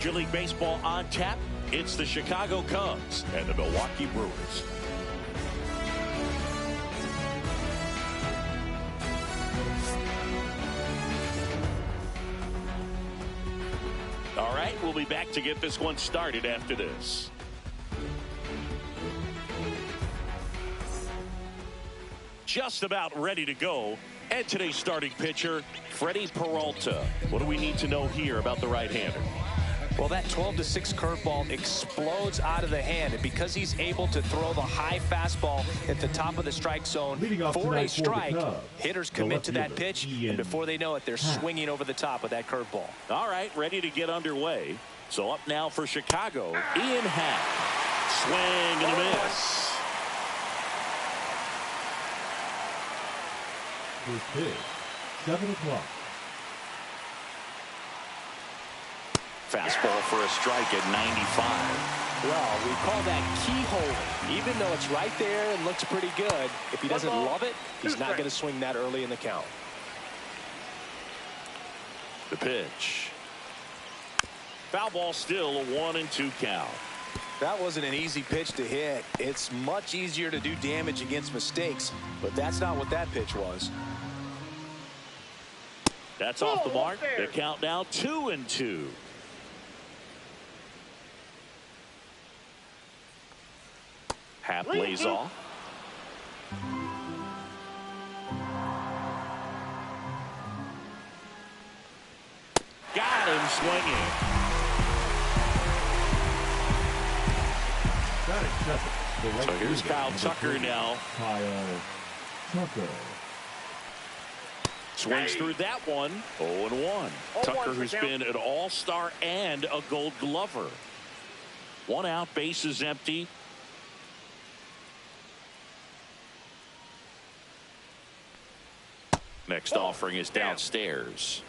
Major League Baseball on tap. It's the Chicago Cubs and the Milwaukee Brewers. All right, we'll be back to get this one started after this. Just about ready to go. And today's starting pitcher, Freddie Peralta. What do we need to know here about the right-hander? Well, that 12-6 curveball explodes out of the hand, and because he's able to throw the high fastball at the top of the strike zone for a strike, hitters commit to that pitch, and before they know it, they're swinging over the top with that curveball. All right, ready to get underway. So up now for Chicago, Ian Happ. Swing and a miss. First pitch, 7 o'clock. Fastball for a strike at 95. Well, we call that keyhole. Even though it's right there and looks pretty good, if he doesn't love it, he's not going to swing that early in the count. The pitch. Foul ball, still a 1-2 count. That wasn't an easy pitch to hit. It's much easier to do damage against mistakes, but that's not what that pitch was. That's off the mark. The count now 2-2. Happ lays off. Got him swinging. So here's Kyle Tucker now. Kyle Tucker. Swings through that one. 0-1. Tucker, who's been an all-star and a Gold Glover. One out, bases empty. Next offering is downstairs.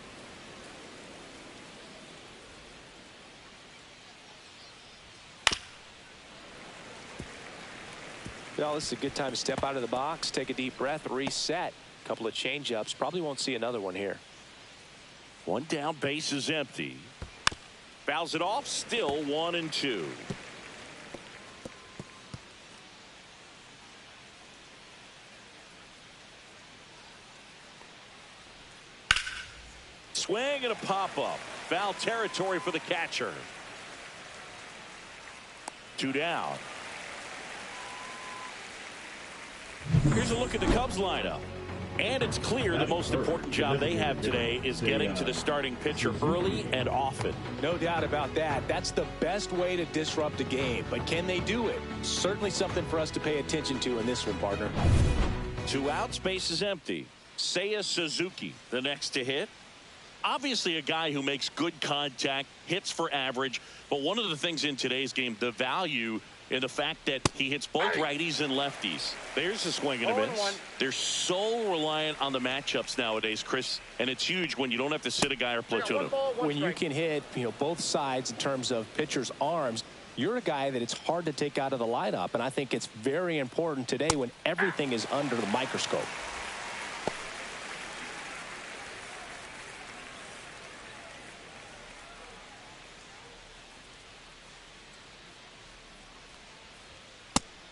Well, this is a good time to step out of the box, take a deep breath, reset. A couple of change-ups. Probably won't see another one here. One down, base is empty. Fouls it off, still 1-2. Swing and a pop-up. Foul territory for the catcher. 2 down. Here's a look at the Cubs lineup. And it's clear the most important job they have today is getting to the starting pitcher early and often. No doubt about that. That's the best way to disrupt a game. But can they do it? Certainly something for us to pay attention to in this one, partner. 2 outs, base is empty. Seiya Suzuki, the next to hit. Obviously a guy who makes good contact, hits for average, but one of the things in today's game, the value in the fact that he hits both righties and lefties. There's a swing and a miss. They're so reliant on the matchups nowadays, Chris, and it's huge when you don't have to sit a guy or platoon him. When you can hit, both sides in terms of pitchers' arms, you're a guy that it's hard to take out of the lineup, and I think it's very important today when everything is under the microscope.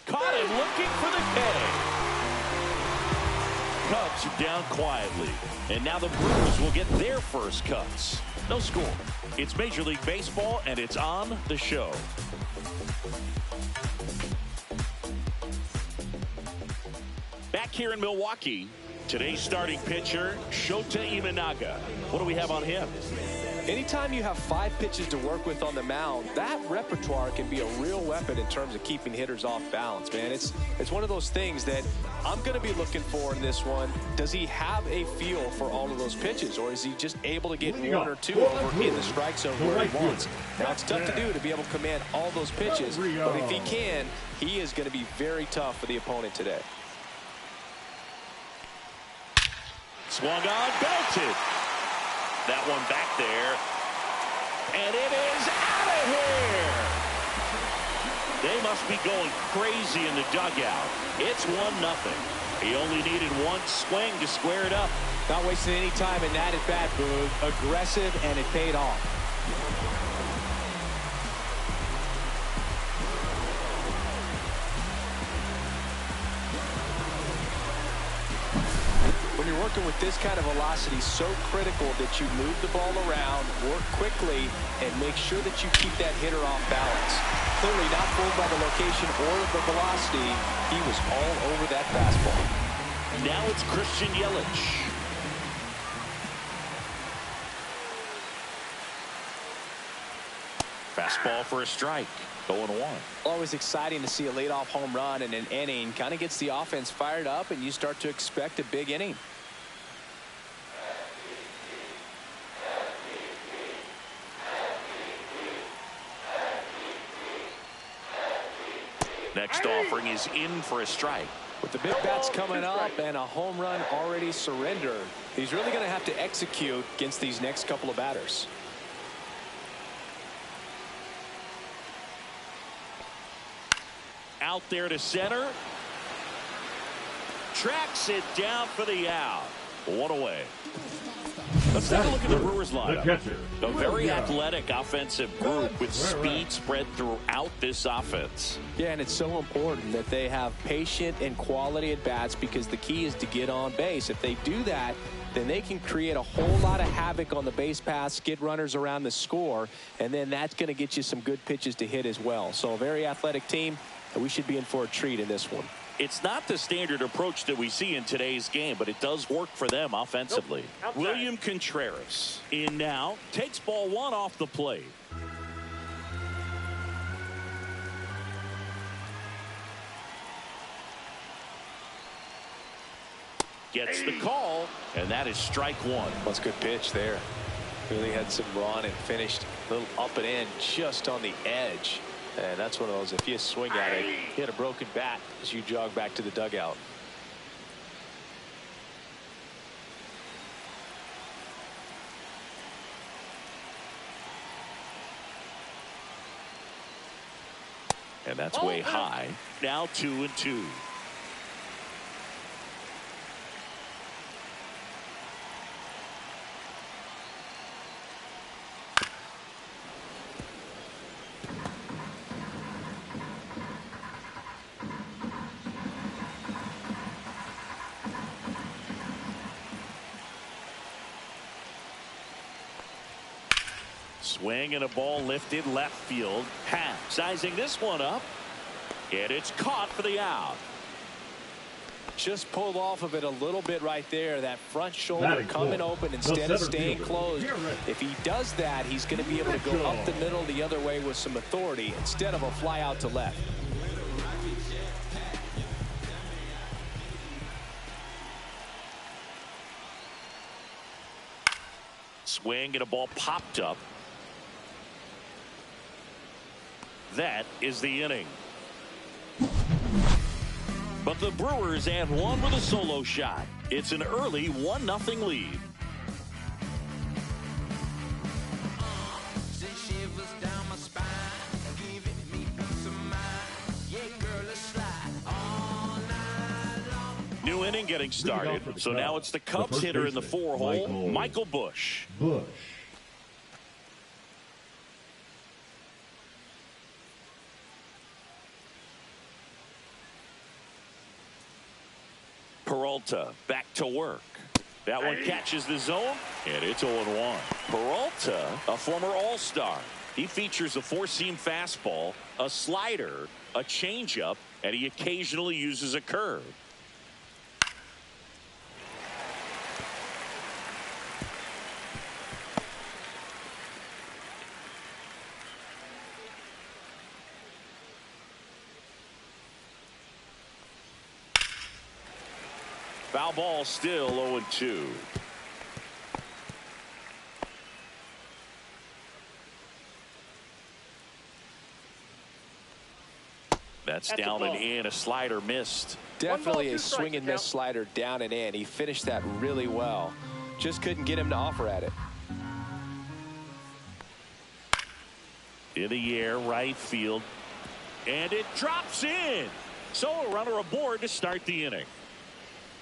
Caught him looking for the K. Cubs are down quietly. And now the Brewers will get their first cuts. No score. It's Major League Baseball, and it's on the show. Back here in Milwaukee, today's starting pitcher, Shota Imanaga. What do we have on him? Anytime you have 5 pitches to work with on the mound, that repertoire can be a real weapon in terms of keeping hitters off balance, man. It's one of those things that I'm going to be looking for in this one. Does he have a feel for all of those pitches, or is he just able to get 1 or 2 over in the strike zone where he wants? Now, it's tough to do to be able to command all those pitches, but if he can, he is going to be very tough for the opponent today. Swung on, belted. That one back there. And it is out of here. They must be going crazy in the dugout. It's 1-0. He only needed 1 swing to square it up. Not wasting any time in that at bat, Boog. Aggressive, and it paid off. working with this kind of velocity, so critical that you move the ball around, work quickly, and make sure that you keep that hitter off balance. Clearly not fooled by the location or the velocity. He was all over that fastball. Now it's Christian Yelich. Fastball for a strike. 0-1. Always exciting to see a leadoff home run in an inning. Kind of gets the offense fired up, and you start to expect a big inning. Next offering is in for a strike. With the big bats coming up and a home run already surrendered, he's really going to have to execute against these next couple of batters. Out there to center. Tracks it down for the out. One away. Let's take a look at the Brewers lineup. A very athletic offensive group with speed spread throughout this offense. Yeah, and it's so important that they have patient and quality at bats, because the key is to get on base. If they do that, then they can create a whole lot of havoc on the base paths, get runners around the score, and then that's going to get you some good pitches to hit as well. So a very athletic team, and we should be in for a treat in this one. It's not the standard approach that we see in today's game, but it does work for them offensively. William Contreras in now, takes ball one off the plate. Gets the call, and that is strike one. That's a good pitch there. Really had some run and finished a little up and in just on the edge. And that's one of those, if you swing at it, you hit a broken bat as you jog back to the dugout. And that's way high. Now 2-2. Swing and a ball lifted left field. Happ sizing this one up, and it's caught for the out. Just pulled off of it a little bit right there. That front shoulder coming open instead of staying closed. If he does that, he's going to be able to go up the middle the other way with some authority instead of a fly out to left. Swing and a ball popped up. That is the inning. But the Brewers add one with a solo shot. It's an early 1-0 lead. New inning getting started. So now it's the Cubs hitter in the 4-hole, Michael Busch. Peralta back to work. That one catches the zone, and it's 0-1. Peralta, a former All-Star. He features a four-seam fastball, a slider, a changeup, and he occasionally uses a curve. Foul ball, still 0-2. That's down and in. A slider missed. Definitely a swing and miss slider down and in. He finished that really well. Just couldn't get him to offer at it. In the air, right field. And it drops in. So a runner aboard to start the inning.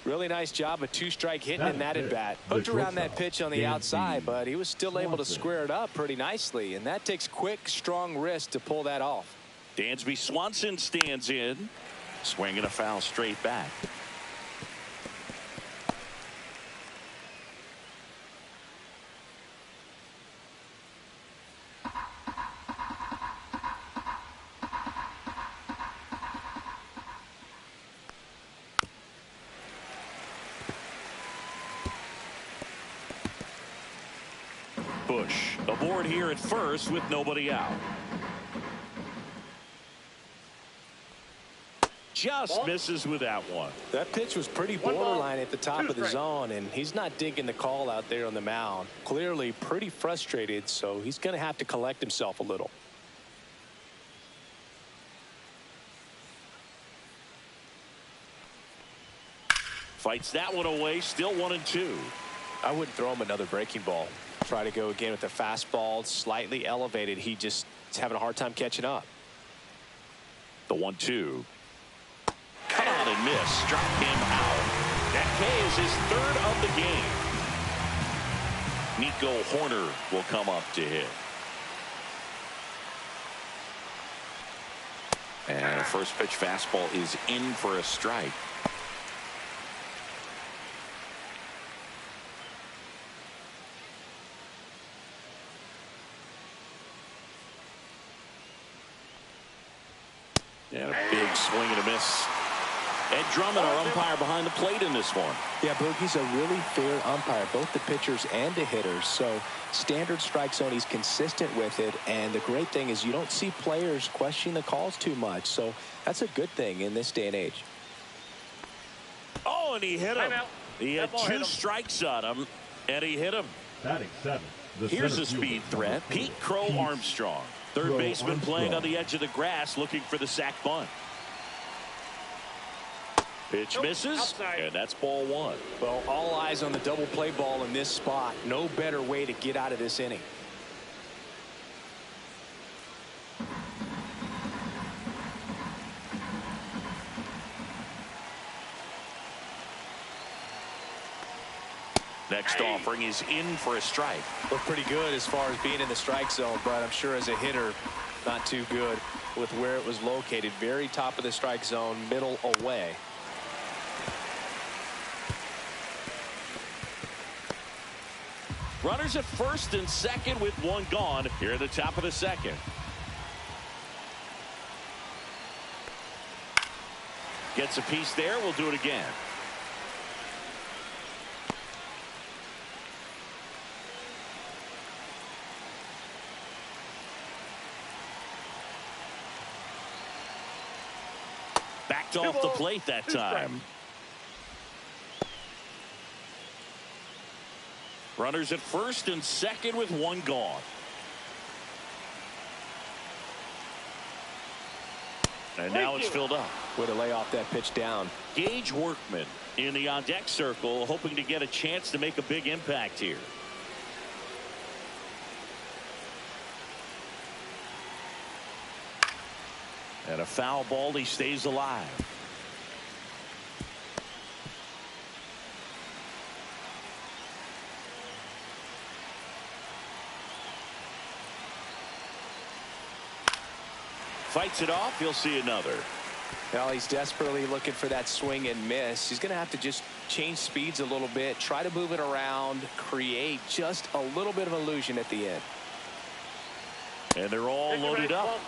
Really nice job, a two-strike hitting in that at bat. Hooked around that pitch on the outside, but he was still able to square it up pretty nicely, and that takes quick, strong wrist to pull that off. Dansby Swanson stands in. Swinging a foul straight back. Bush aboard here at first with nobody out. Just misses with that one. That pitch was pretty borderline at the top of the zone, and he's not digging the call out there on the mound. Clearly pretty frustrated, so he's going to have to collect himself a little. Fights that one away, still 1-2. I wouldn't throw him another breaking ball. Try to go again with the fastball, slightly elevated. He just is having a hard time catching up. The 1-2. Cut on and miss. Struck him out. That K is his third of the game. Nico Horner will come up to hit. And a first pitch fastball is in for a strike. And a big swing and a miss. Ed Drummond, our umpire behind the plate in this one. Yeah, Boog, he's a really fair umpire, both the pitchers and the hitters. So standard strike zone, he's consistent with it. And the great thing is you don't see players question the calls too much. So that's a good thing in this day and age. Oh, and he hit him. He had two strikes on him, and he hit him. Batting seventh. Here's a speed threat. Pete Crow Armstrong. Third baseman playing on the edge of the grass looking for the sac bunt. Pitch misses, and that's ball one. Well, all eyes on the double play ball in this spot. No better way to get out of this inning. Next offering is in for a strike. Looked pretty good as far as being in the strike zone, but I'm sure as a hitter, not too good with where it was located. Very top of the strike zone, middle away. Runners at first and second with one gone here at the top of the second. Gets a piece there. We'll do it again. Backed off the plate that time. Runners at first and second with one gone. And now it's filled up. Way to lay off that pitch down. Gage Workman in the on-deck circle, hoping to get a chance to make a big impact here. And a foul ball, he stays alive. Fights it off. You'll see another. Well, he's desperately looking for that swing and miss. He's going to have to just change speeds a little bit, try to move it around, create just a little bit of illusion at the end. And they're all loaded up.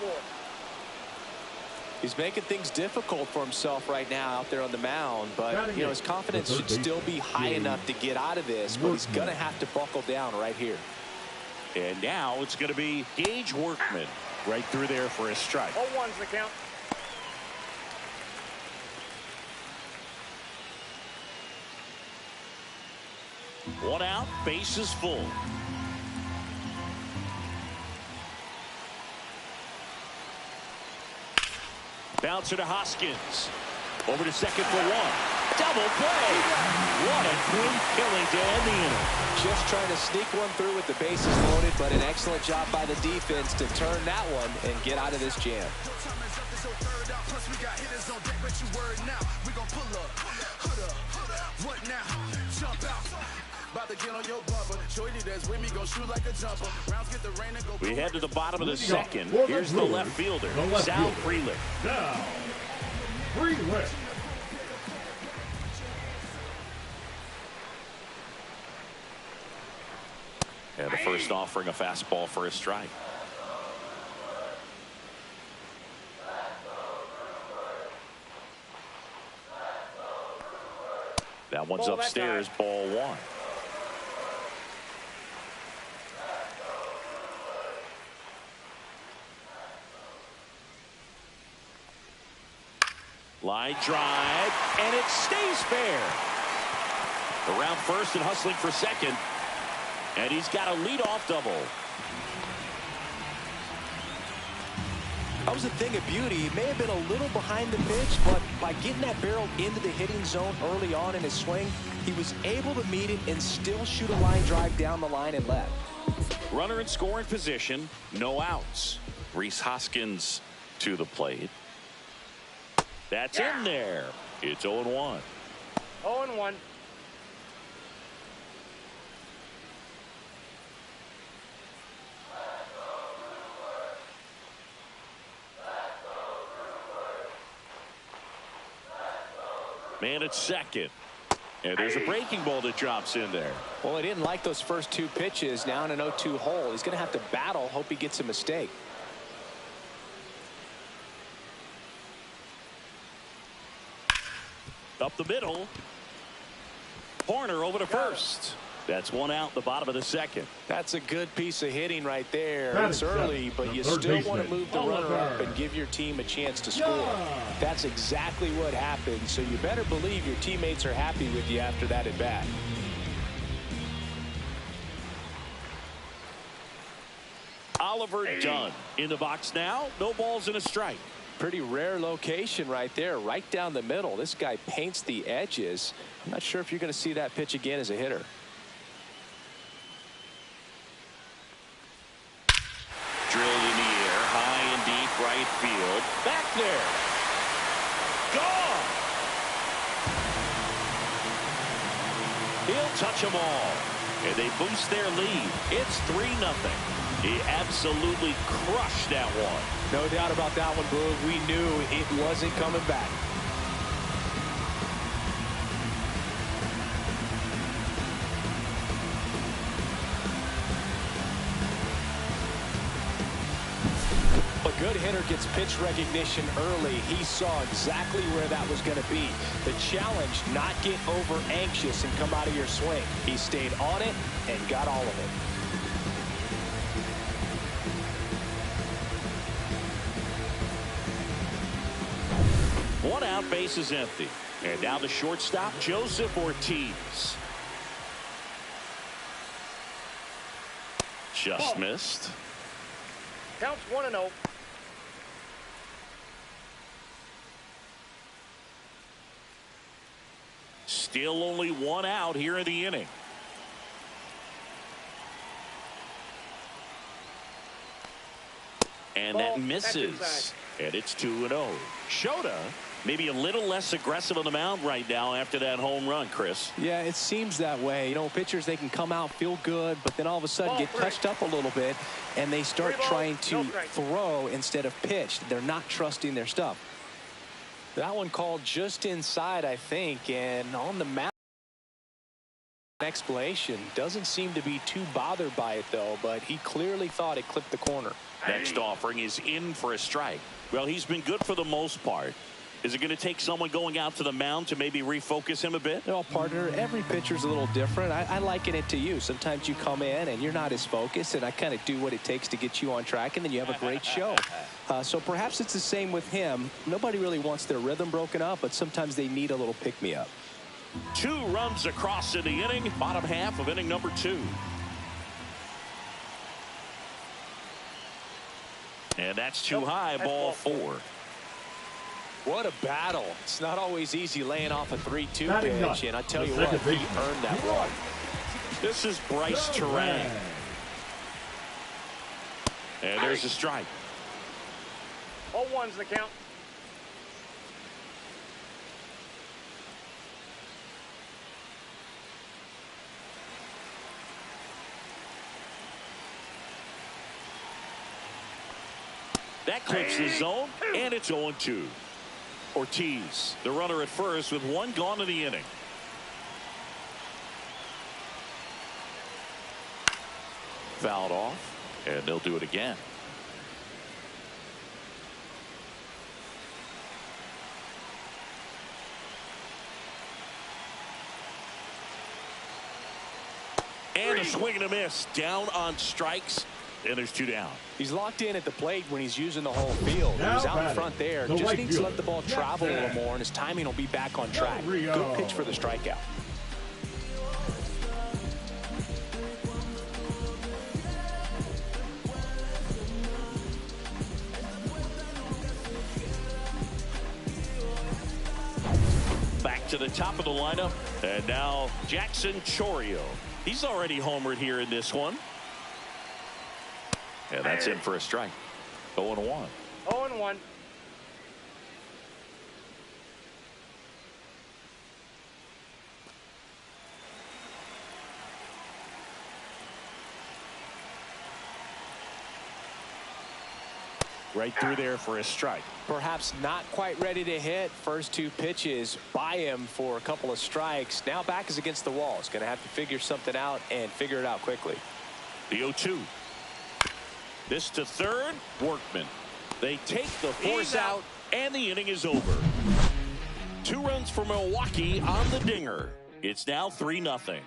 He's making things difficult for himself right now out there on the mound, but you know his confidence should still be high enough to get out of this, but he's going to have to buckle down right here. And now it's going to be Gage Workman right through there for a strike. 0-1's the count. One out, bases full. Bouncer to Hoskins. Over to second for one. Double play. What a great killing to end the inning. Just trying to sneak one through with the bases loaded, but an excellent job by the defense to turn that one and get out of this jam. We head to the bottom of the second. Here's the left fielder, Sal Frelick. Sal Frelick. And the first offering a fastball for a strike. That one's upstairs, ball one. Line drive, and it stays fair. Around first and hustling for second. And he's got a leadoff double. That was a thing of beauty. He may have been a little behind the pitch, but by getting that barrel into the hitting zone early on in his swing, he was able to meet it and still shoot a line drive down the line and left. Runner in scoring position, no outs. Rhys Hoskins to the plate. That's in there. It's 0-1. 0-1. Man at second. And there's a breaking ball that drops in there. Well, he didn't like those first two pitches. Now in an 0-2 hole. He's going to have to battle. Hope he gets a mistake. Up the middle. Horner over to first. That's one out the bottom of the second. That's a good piece of hitting right there. That It's is early, but you still want to move the runner up Oliver. and give your team a chance to score. That's exactly what happened, so you better believe your teammates are happy with you after that at bat. Oliver Dunn in the box now. No balls and a strike. Pretty rare location right there, right down the middle. This guy paints the edges. I'm not sure if you're going to see that pitch again as a hitter. Drilled in the air, high and deep right field. Back there. Gone. He'll touch them all. And they boost their lead. It's 3-0. He absolutely crushed that one. No doubt about that one, Boog. We knew it wasn't coming back. A good hitter gets pitch recognition early. He saw exactly where that was going to be. The challenge, not get over anxious and come out of your swing. He stayed on it and got all of it. One out, base is empty. And now the shortstop, Joseph Ortiz. Just missed. Counts 1-0. Still only one out here in the inning. And Ball, that misses. that's And it's 2-0. Shota maybe a little less aggressive on the mound right now after that home run, Chris. Yeah, it seems that way. You know, pitchers, they can come out, feel good, but then all of a sudden get touched up a little bit, and they start trying to throw instead of pitch. They're not trusting their stuff. That one called just inside, I think, and on the mound. Explanation doesn't seem to be too bothered by it, though, but he clearly thought it clipped the corner. Next offering is in for a strike. Well, he's been good for the most part. Is it going to take someone going out to the mound to maybe refocus him a bit? Well, partner, every pitcher's a little different. I liken it to you. Sometimes you come in and you're not as focused, and I kind of do what it takes to get you on track, and then you have a great show. So perhaps it's the same with him. Nobody really wants their rhythm broken up, but sometimes they need a little pick-me-up. 2 runs across in the inning, bottom half of inning number 2. And that's too high, ball 4. What a battle. It's not always easy laying off a 3-2 Batting pitch, up, and I tell the you what, second he baseman. earned that run. This is Bryce Terang. And there's a strike. 0-1's the count. That clips the zone, and it's 0-2. Ortiz, the runner at first with 1 gone in the inning. Fouled off, and they'll do it again. And a swing and a miss. Down on strikes. and there's 2 down. He's locked in at the plate when he's using the whole field. Now He's out in batting, front there. the Just right needs to let fielder, the ball travel a little Jackson. more, and his timing will be back on track. Rio. Good pitch for the strikeout. Back to the top of the lineup, and now Jackson Chourio. He's already homered here in this one. And that's in for a strike. 0-1. 0-1. Right through there for a strike. Perhaps not quite ready to hit. First 2 pitches by him for a couple of strikes. Now back is against the wall. He's going to have to figure something out and figure it out quickly. The 0-2. This to third. Workman. They take the force out, and the inning is over. 2 runs for Milwaukee on the dinger. It's now 3-0.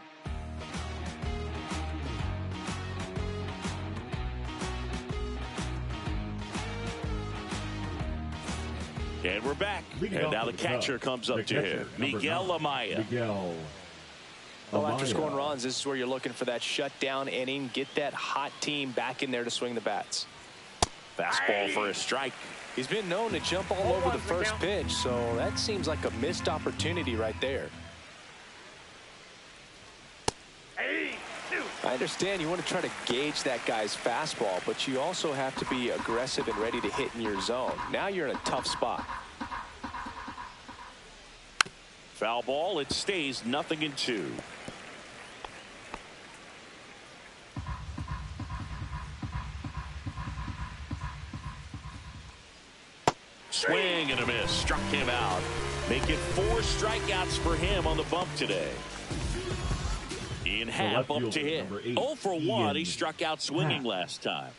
And we're back. And now the catcher comes up to him. Miguel Amaya. Miguel. Well, after scoring runs, this is where you're looking for that shutdown inning. Get that hot team back in there to swing the bats. Fastball for a strike. He's been known to jump all over the first pitch, so that seems like a missed opportunity right there. I understand you want to try to gauge that guy's fastball, but you also have to be aggressive and ready to hit in your zone. Now you're in a tough spot. Foul ball. It stays 0-2. Swing and a miss. Struck him out. Make it 4 strikeouts for him on the bump today. Ian Happ up to hit. 0 for 1. He struck out swinging last time.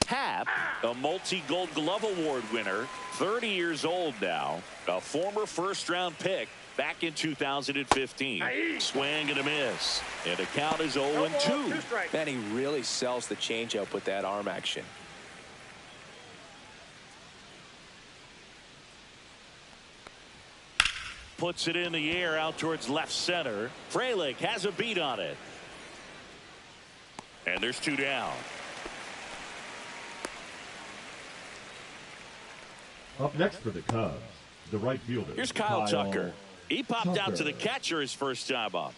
Happ, a multi-Gold Glove Award winner, 30 years old now, a former first-round pick back in 2015. Swing and a miss. And the count is 0-2. Man, he really sells the changeup with that arm action. Puts it in the air out towards left center. Frelick has a beat on it. And there's 2 down. Up next for the Cubs, the right fielder. Here's Kyle Tucker. He popped out to the catcher his first time up.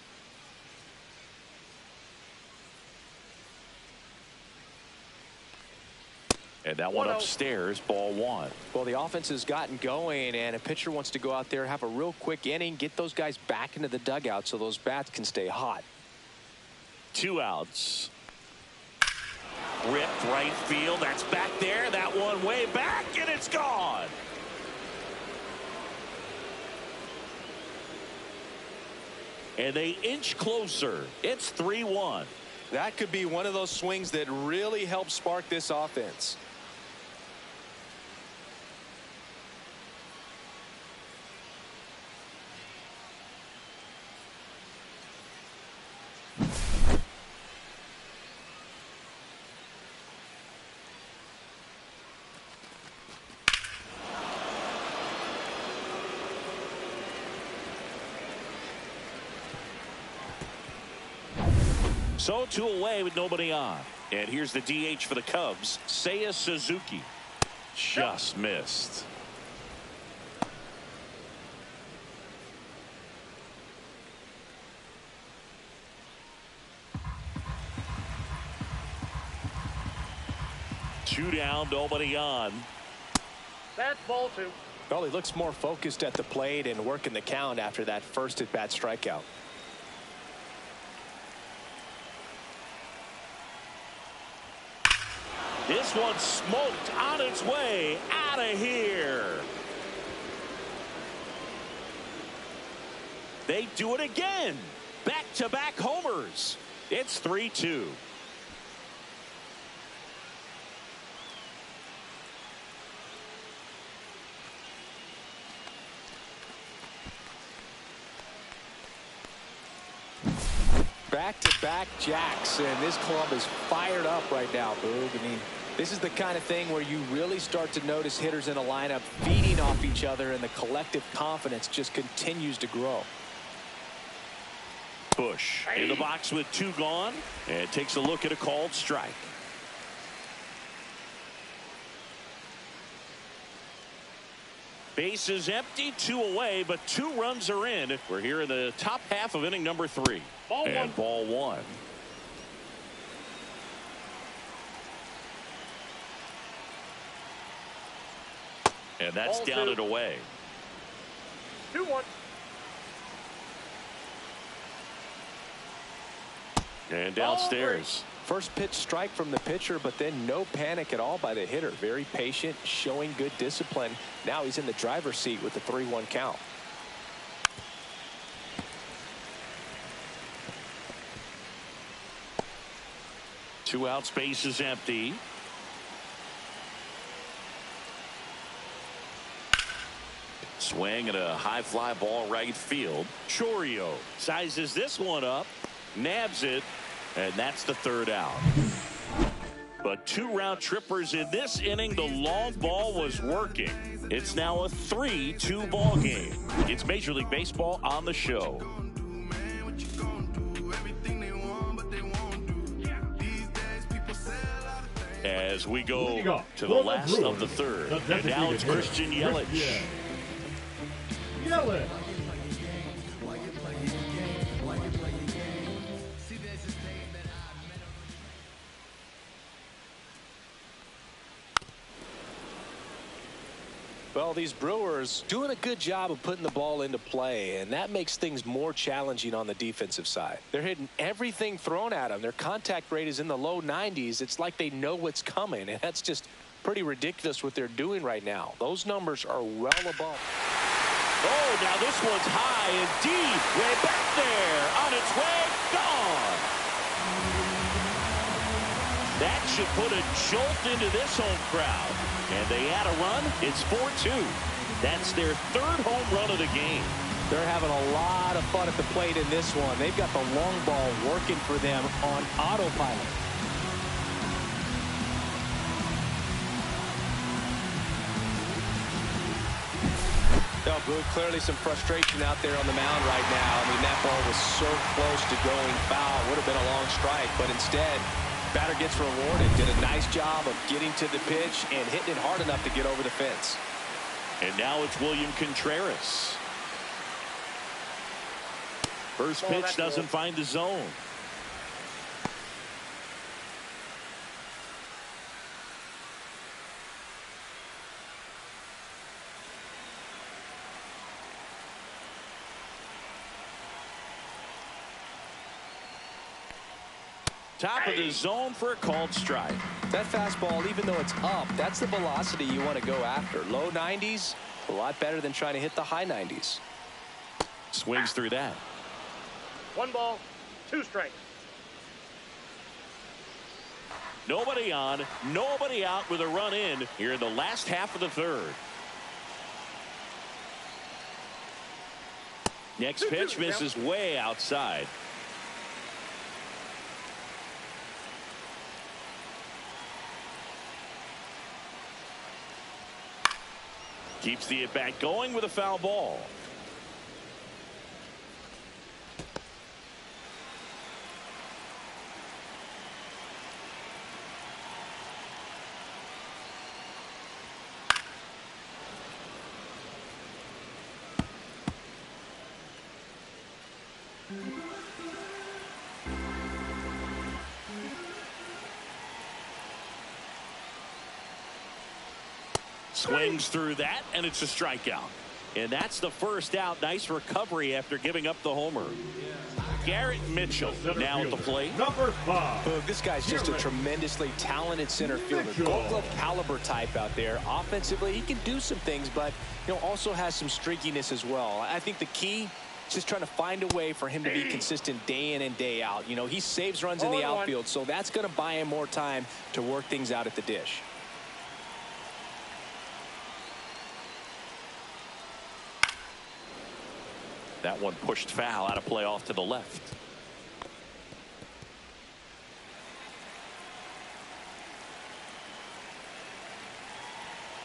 And that one upstairs, ball 1. Well, the offense has gotten going, and a pitcher wants to go out there, have a real quick inning, get those guys back into the dugout so those bats can stay hot. 2 outs. Ripped right field. That's back there. That one way back, and it's gone. And they inch closer. It's 3-1. That could be one of those swings that really helps spark this offense. So 2 away with nobody on. And here's the DH for the Cubs, Seiya Suzuki. Just missed. Two down, nobody on. That's ball 2. Well, he looks more focused at the plate and working the count after that first at-bat strikeout. This one smoked on its way out of here. They do it again. Back-to-back homers. It's 3-2. back jacks, and this club is fired up right now, Boog. I mean, this is the kind of thing where you really start to notice hitters in a lineup feeding off each other, and the collective confidence just continues to grow. Bush in the box with 2 gone, and takes a look at a called strike. Base is empty, 2 away, but 2 runs are in. We're here in the top half of inning number 3. Ball 1. And that's Ball down 2. and away. 2-1. And downstairs. First pitch strike from the pitcher, but then no panic at all by the hitter. Very patient, showing good discipline. Now he's in the driver's seat with the 3-1 count. Two outs, base is empty. Swing and a high fly ball right field. Chorio sizes this one up, nabs it, and that's the 3rd out. But 2 round trippers in this inning. The long ball was working. It's now a 3-2 ball game. It's Major League Baseball on the show. As we go to the last of the 3rd. And now it's Christian Yelich. Well, these Brewers doing a good job of putting the ball into play, and that makes things more challenging on the defensive side. They're hitting everything thrown at them. Their contact rate is in the low 90s. It's like they know what's coming, and that's just pretty ridiculous what they're doing right now. Those numbers are well above. Oh, now this one's high and deep, way back there, on its way, gone. That should put a jolt into this home crowd. And they add a run. It's 4-2. That's their 3rd home run of the game. They're having a lot of fun at the plate in this one. They've got the long ball working for them on autopilot. No, Boog, clearly some frustration out there on the mound right now. I mean, that ball was so close to going foul. Would have been a long strike, but instead, batter gets rewarded. Did a nice job of getting to the pitch and hitting it hard enough to get over the fence. And now it's William Contreras. First pitch doesn't find the zone. Top of the zone for a called strike. That fastball, even though it's up, that's the velocity you want to go after. Low 90s, a lot better than trying to hit the high 90s. Swings through that. 1 ball, 2 strikes. Nobody on, nobody out with a run in here in the last half of the 3rd. Next pitch misses way outside. Keeps the at-bat going with a foul ball. Swings through that, and it's a strikeout. And that's the first out. Nice recovery after giving up the homer. Garrett Mitchell now at the plate. Number 5. Boog, this guy's just a tremendously talented center fielder. Gold glove caliber type out there. Offensively, he can do some things, but also has some streakiness as well. I think the key is just trying to find a way for him to be consistent day in and day out. He saves runs in the outfield, so that's going to buy him more time to work things out at the dish. That one pushed foul, out of play off to the left.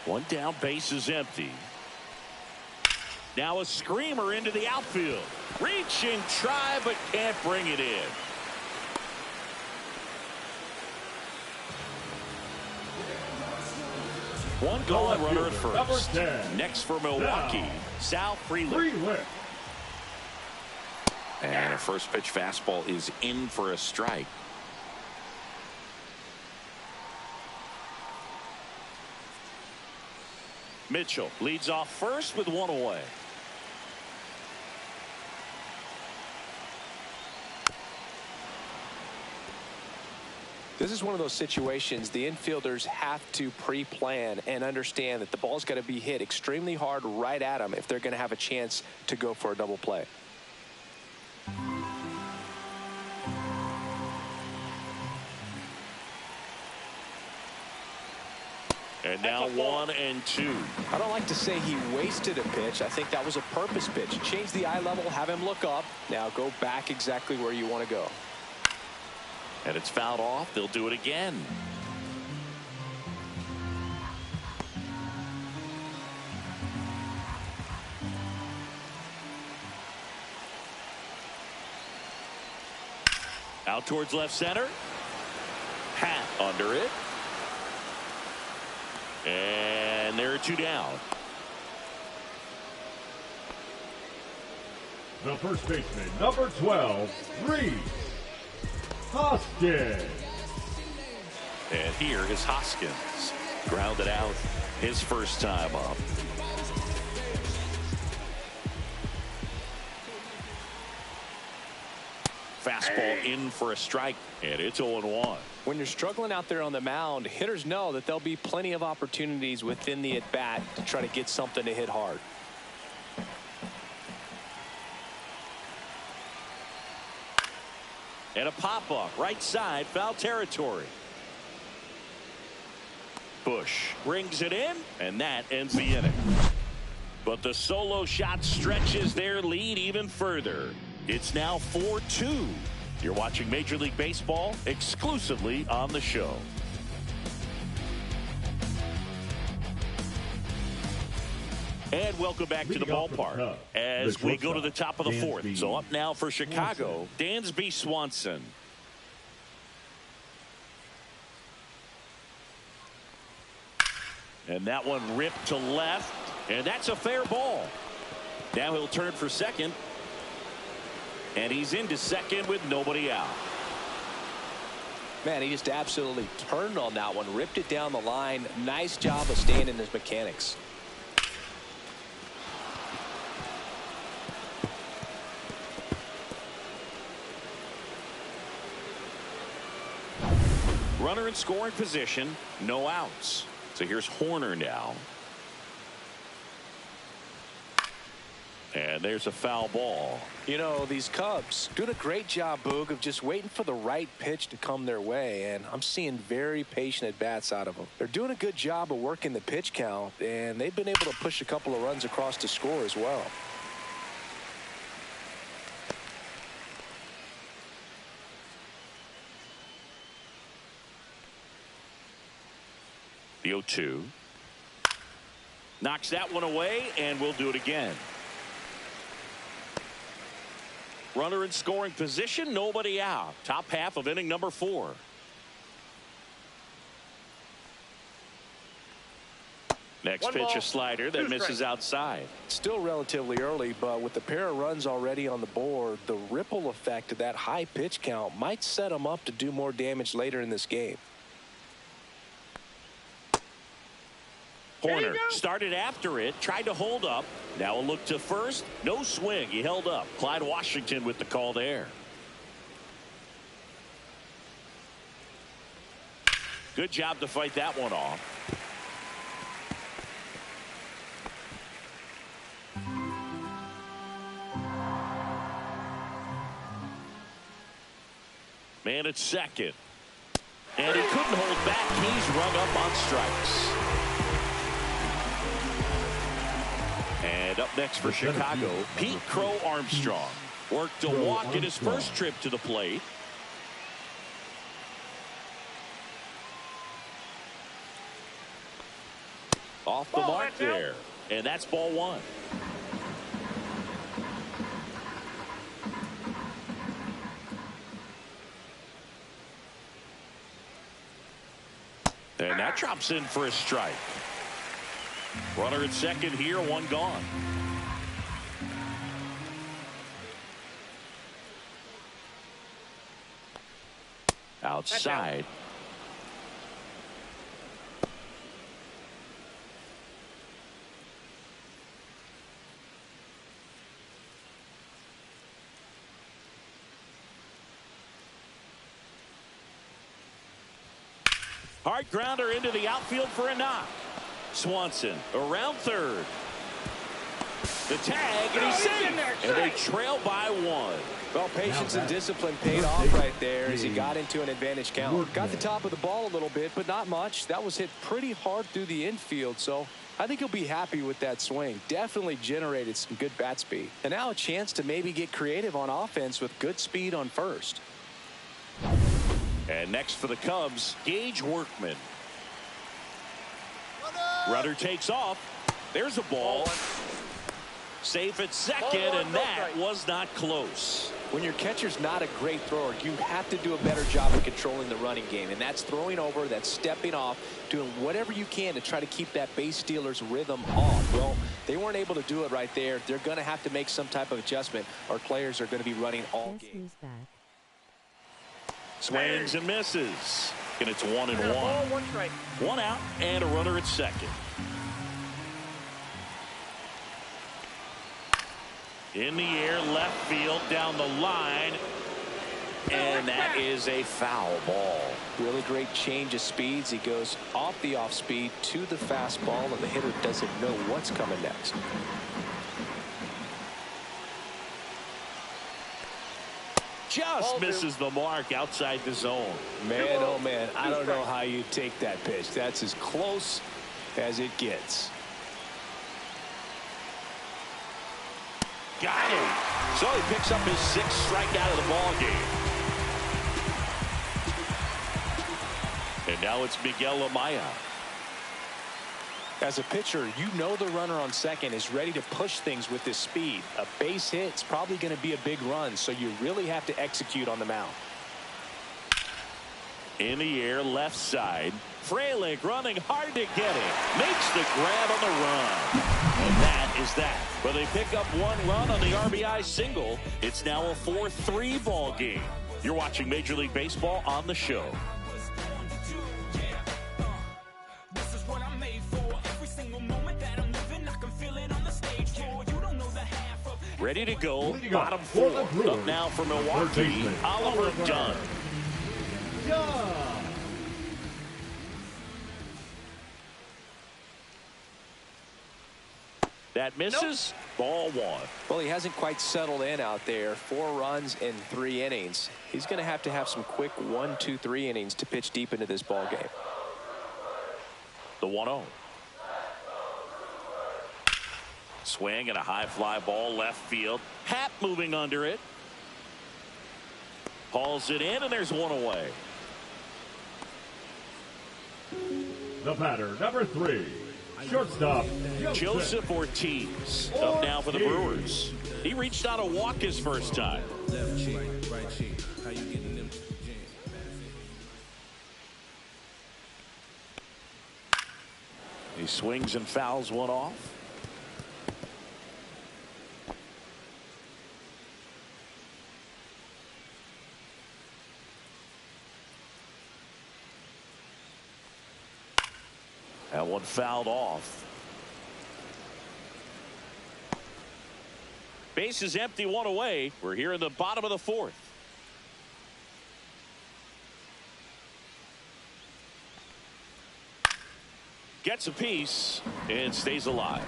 One down, base is empty. Now a screamer into the outfield. Reach and try, but can't bring it in. One gone, runner at first. Next for Milwaukee, Sal Freeland. And a first pitch fastball is in for a strike. Mitchell leads off first with one away. This is one of those situations the infielders have to pre-plan and understand that the ball's got to be hit extremely hard right at them if they're going to have a chance to go for a double play. And now 1-2. I don't like to say he wasted a pitch. I think that was a purpose pitch. Change the eye level, have him look up. Now go back exactly where you want to go. And it's fouled off. They'll do it again. Out towards left center. Hat under it. And there are two down. The first baseman, number 12, Reese Hoskins. And here is Hoskins. Grounded out his first time up. Fastball in for a strike, and it's 0-1. When you're struggling out there on the mound, hitters know that there'll be plenty of opportunities within the at-bat to try to get something to hit hard. And a pop-up right side, foul territory. Bush brings it in, and that ends the inning. But the solo shot stretches their lead even further. It's now 4-2. You're watching Major League Baseball exclusively on the show. And welcome back to the ballpark as we go to the top of the fourth. So up now for Chicago, Dansby Swanson. And that one ripped to left, and that's a fair ball. Now he'll turn for second. And he's into second with nobody out. Man, he just absolutely turned on that one, ripped it down the line. Nice job of staying in his mechanics. Runner in scoring position, no outs. So here's Horner now. And there's a foul ball. You know, these Cubs doing a great job, Boog, of just waiting for the right pitch to come their way, and I'm seeing very patient at-bats out of them. They're doing a good job of working the pitch count, and they've been able to push a couple of runs across to score as well. The 0-2. Knocks that one away, and we'll do it again. Runner in scoring position, nobody out. Top half of inning number 4. Next One pitch, ball, a slider that misses outside. Still relatively early, but with the pair of runs already on the board, the ripple effect of that high pitch count might set them up to do more damage later in this game. Horner started after it, tried to hold up. Now a look to first. No swing. He held up. Clyde Washington with the call there. Good job to fight that one off. Man at second. And he couldn't hold back. He's rung up on strikes. And up next for Chicago, Pete Crow Armstrong. Worked a walk in his first trip to the plate. Off the mark there. And that's ball one. And that drops in for a strike. Runner at second here, one gone. Outside. Hard grounder into the outfield for a knock. Swanson around third. The tag, and he's safe. And they trail by one. Well, patience and discipline paid off right there as he got into an advantage count. Got the top of the ball a little bit, but not much. That was hit pretty hard through the infield, so I think he'll be happy with that swing. Definitely generated some good bat speed. And now a chance to maybe get creative on offense with good speed on first. And next for the Cubs, Gage Workman. Runner takes off. There's a ball. Safe at second, and that was not close. When your catcher's not a great thrower, you have to do a better job of controlling the running game. And that's throwing over, that's stepping off, doing whatever you can to try to keep that base stealer's rhythm off. Well, they weren't able to do it right there. They're going to have to make some type of adjustment. Our players are going to be running all game. Swings and misses. And it's 1-1. One out and a runner at second. In the air, left field, down the line. And that is a foul ball. Really great change of speeds. He goes off the off speed to the fastball, and the hitter doesn't know what's coming next. Just misses the mark outside the zone. Man, oh man, I don't know how you take that pitch. That's as close as it gets. Got him. So he picks up his 6th strikeout of the ball game. And now it's Miguel Amaya. As a pitcher, you know the runner on second is ready to push things with this speed. A base hit's probably going to be a big run, so you really have to execute on the mound. In the air, left side. Frelick running hard to get it. Makes the grab on the run. And that is that. But they pick up one run on the RBI single. It's now a 4-3 ball game. You're watching Major League Baseball on the show. Ready to go, bottom 4. Up now for Milwaukee, Oliver Dunn. That misses. Ball 1. Well, he hasn't quite settled in out there. 4 runs in 3 innings. He's going to have some quick 1, 2, 3 innings to pitch deep into this ball game. The 1-0. Swing and a high fly ball left field. Happ moving under it. Hauls it in, and there's one away. The batter, number 3, shortstop, Joseph Ortiz. Up now for the Brewers. He reached out a walk his first time. Left cheek, right cheek. How you getting them? He swings and fouls one off. That one fouled off. Base is empty, one away. We're here in the bottom of the 4th. Gets a piece and stays alive.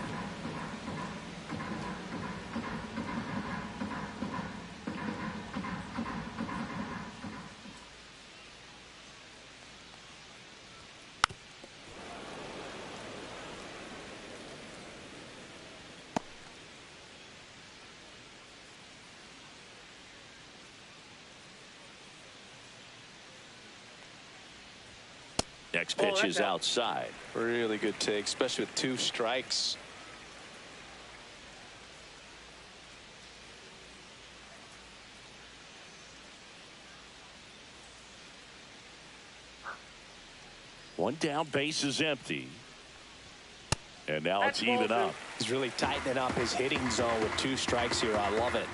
Next Oh, pitch that's is out. outside. Really good take, especially with 2 strikes. One down, base is empty. And now That's it's even ball up. He's really tightening up his hitting zone with 2 strikes here. I love it.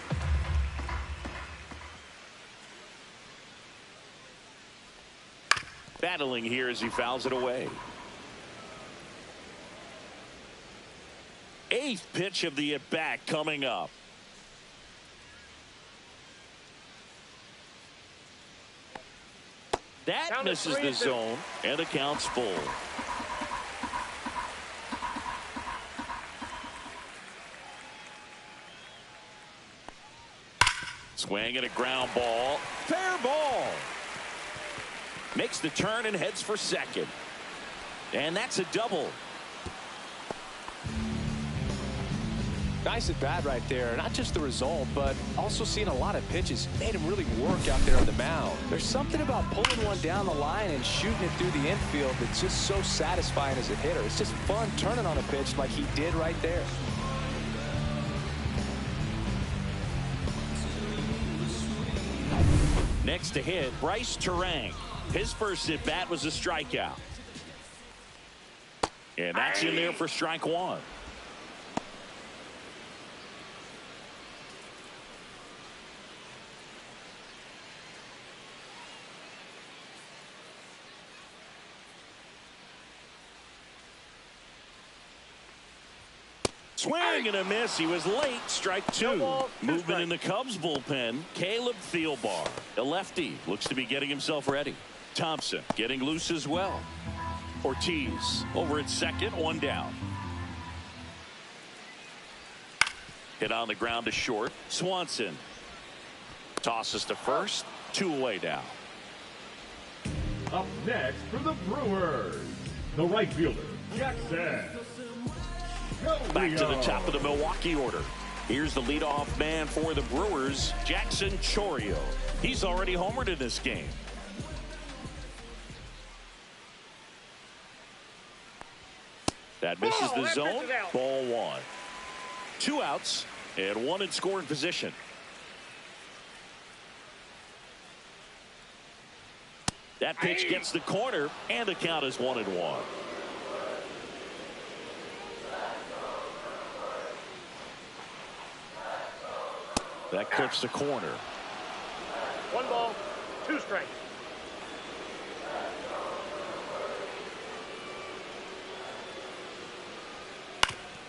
Battling here as he fouls it away. 8th pitch of the at-bat coming up. That Down to misses 3 the and 2. zone, and the count's full. Swing and a ground ball. Fair ball. Makes the turn and heads for second. And that's a double. Nice at bat right there. Not just the result, but also seeing a lot of pitches. Made him really work out there on the mound. There's something about pulling one down the line and shooting it through the infield that's just so satisfying as a hitter. It's just fun turning on a pitch like he did right there. Next to hit, Bryce Terang. His first at bat was a strikeout. And that's in there for strike 1. Swing and a miss. He was late. Strike 2. No ball, 2 Movement strikes. in the Cubs bullpen. Caleb Thielbar, a lefty, looks to be getting himself ready. Thompson getting loose as well. Ortiz over at second, 1 down. Hit on the ground to short. Swanson tosses to first. 2 away now. Up next for the Brewers, the right fielder, Jackson. Back to the top of the Milwaukee order. Here's the leadoff man for the Brewers, Jackson Chourio. He's already homered in this game. That misses the that zone. misses out. Ball 1. 2 outs and 1 in scoring position. That pitch gets the corner, and the count is 1-1. That clips the corner. 1 ball, 2 strikes.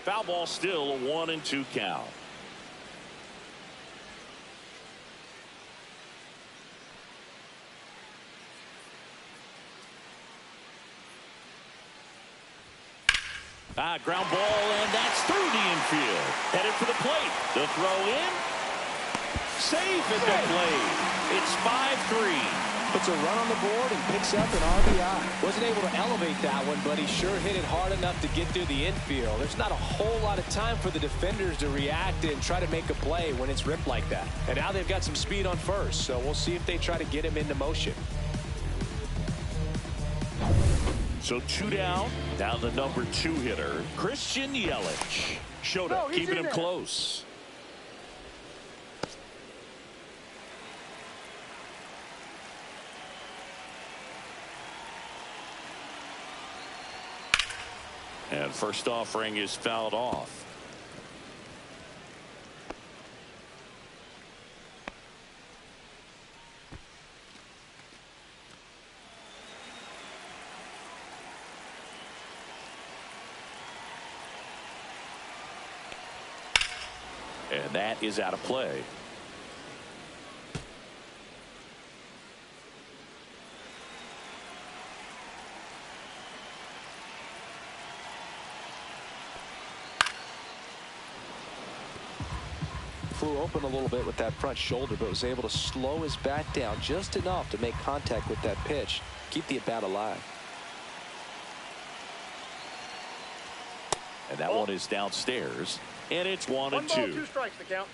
Foul ball still, a 1-2 count. Ground ball, and that's through the infield. Headed for the plate. The throw in. Safe at the plate. It's 5-3. Puts a run on the board and picks up an RBI. Wasn't able to elevate that one, but he sure hit it hard enough to get through the infield. There's not a whole lot of time for the defenders to react and try to make a play when it's ripped like that. And now they've got some speed on first, so we'll see if they try to get him into motion. So 2 down. Now the number 2 hitter, Christian Yelich. Showed up, he's keeping in him there. close. And first offering is fouled off. And that is out of play. Flew open a little bit with that front shoulder, but was able to slow his bat down just enough to make contact with that pitch. Keep the at-bat alive. And that one is downstairs. And it's 1-2. 1 ball, 2 strikes the count.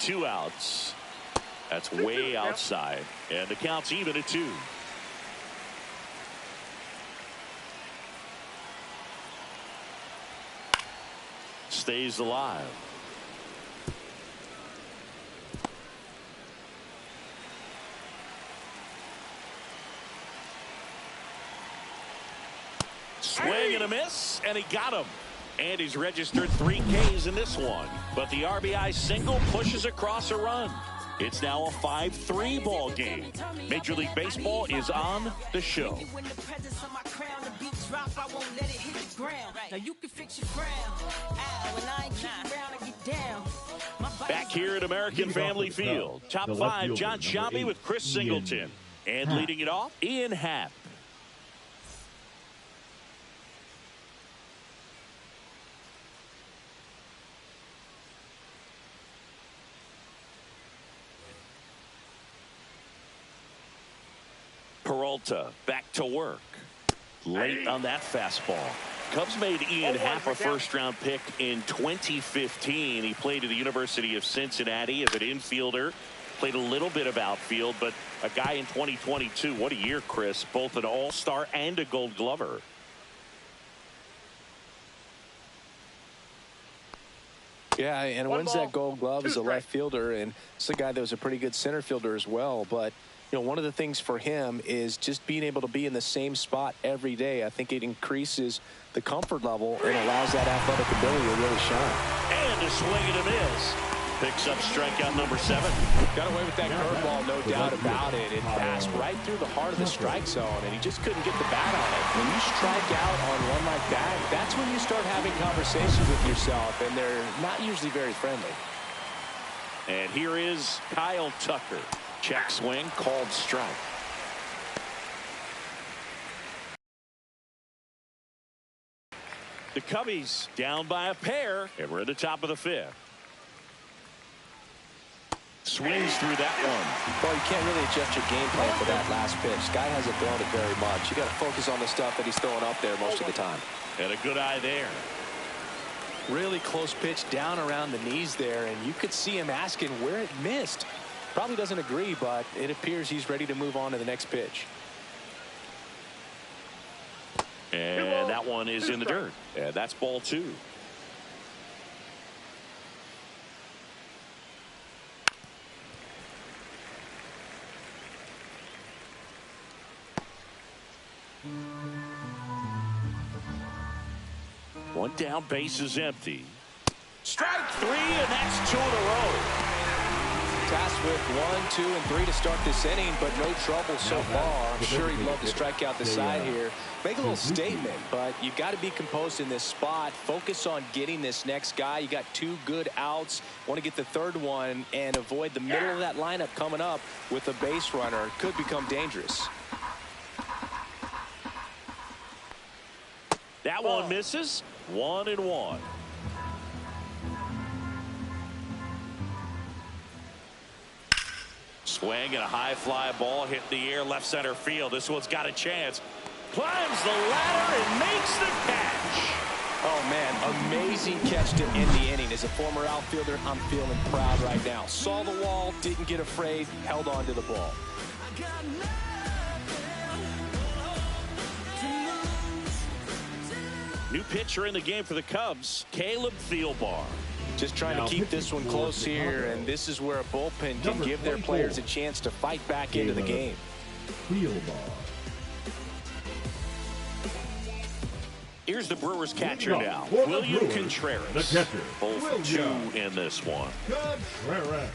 2 outs. That's way outside. And the count's even at 2. Stays alive. Swing and a miss, and he got him. And he's registered 3 Ks in this one. But the RBI single pushes across a run. It's now a 5-3 ball game. Major League Baseball is on the show. Back here at American Family Field. Top 5, John Sciambi with Chris Singleton. And leading it off, Ian Happ. Peralta back to work. Late on that fastball. Cubs made Ian Happ a first-round pick in 2015. He played at the University of Cincinnati as an infielder. Played a little bit of outfield, but a guy in 2022. What a year, Chris. Both an all-star and a Gold Glover. Yeah, and wins that Gold Glove as a left fielder, and it's a guy that was a pretty good center fielder as well. But you know, one of the things for him is just being able to be in the same spot every day. I think it increases the comfort level and allows that athletic ability to really shine. And a swing and a miss. Picks up strikeout number 7. Got away with that curveball, no doubt about it. It passed right through the heart of the strike zone, and he just couldn't get the bat on it. When you strike out on one like that, that's when you start having conversations with yourself, and they're not usually very friendly. And here is Kyle Tucker. Check swing, called strike. The Cubbies down by a pair, and we're at the top of the 5th. Swings through that one. Well, you can't really adjust your game plan for that last pitch. Guy hasn't thrown it very much. You got to focus on the stuff that he's throwing up there most of the time. And a good eye there. Really close pitch down around the knees there, and you could see him asking where it missed. Probably doesn't agree, but it appears he's ready to move on to the next pitch. And that one is in the dirt. And that's ball 2. One down, base is empty. Strike 3, and that's 2 in a row. Tasked with 1, 2, and 3 to start this inning, but no trouble so far. I'm sure he'd love to strike out the side here. Make a little statement, but you've got to be composed in this spot. Focus on getting this next guy. You got 2 good outs. Want to get the 3rd one and avoid the middle of that lineup coming up with a base runner. Could become dangerous. That one misses. 1-1. Swing and a high fly ball hit the air left center field. This one's got a chance. Climbs the ladder and makes the catch. Oh, man, amazing catch to end the inning. As a former outfielder, I'm feeling proud right now. Saw the wall, didn't get afraid, held on to the ball. New pitcher in the game for the Cubs, Caleb Thielbar. Just trying to keep this one close here, and this is where a bullpen can give their players a chance to fight back into the game. Here's the Brewers catcher now, William Contreras. Both 2 in this one. Contreras.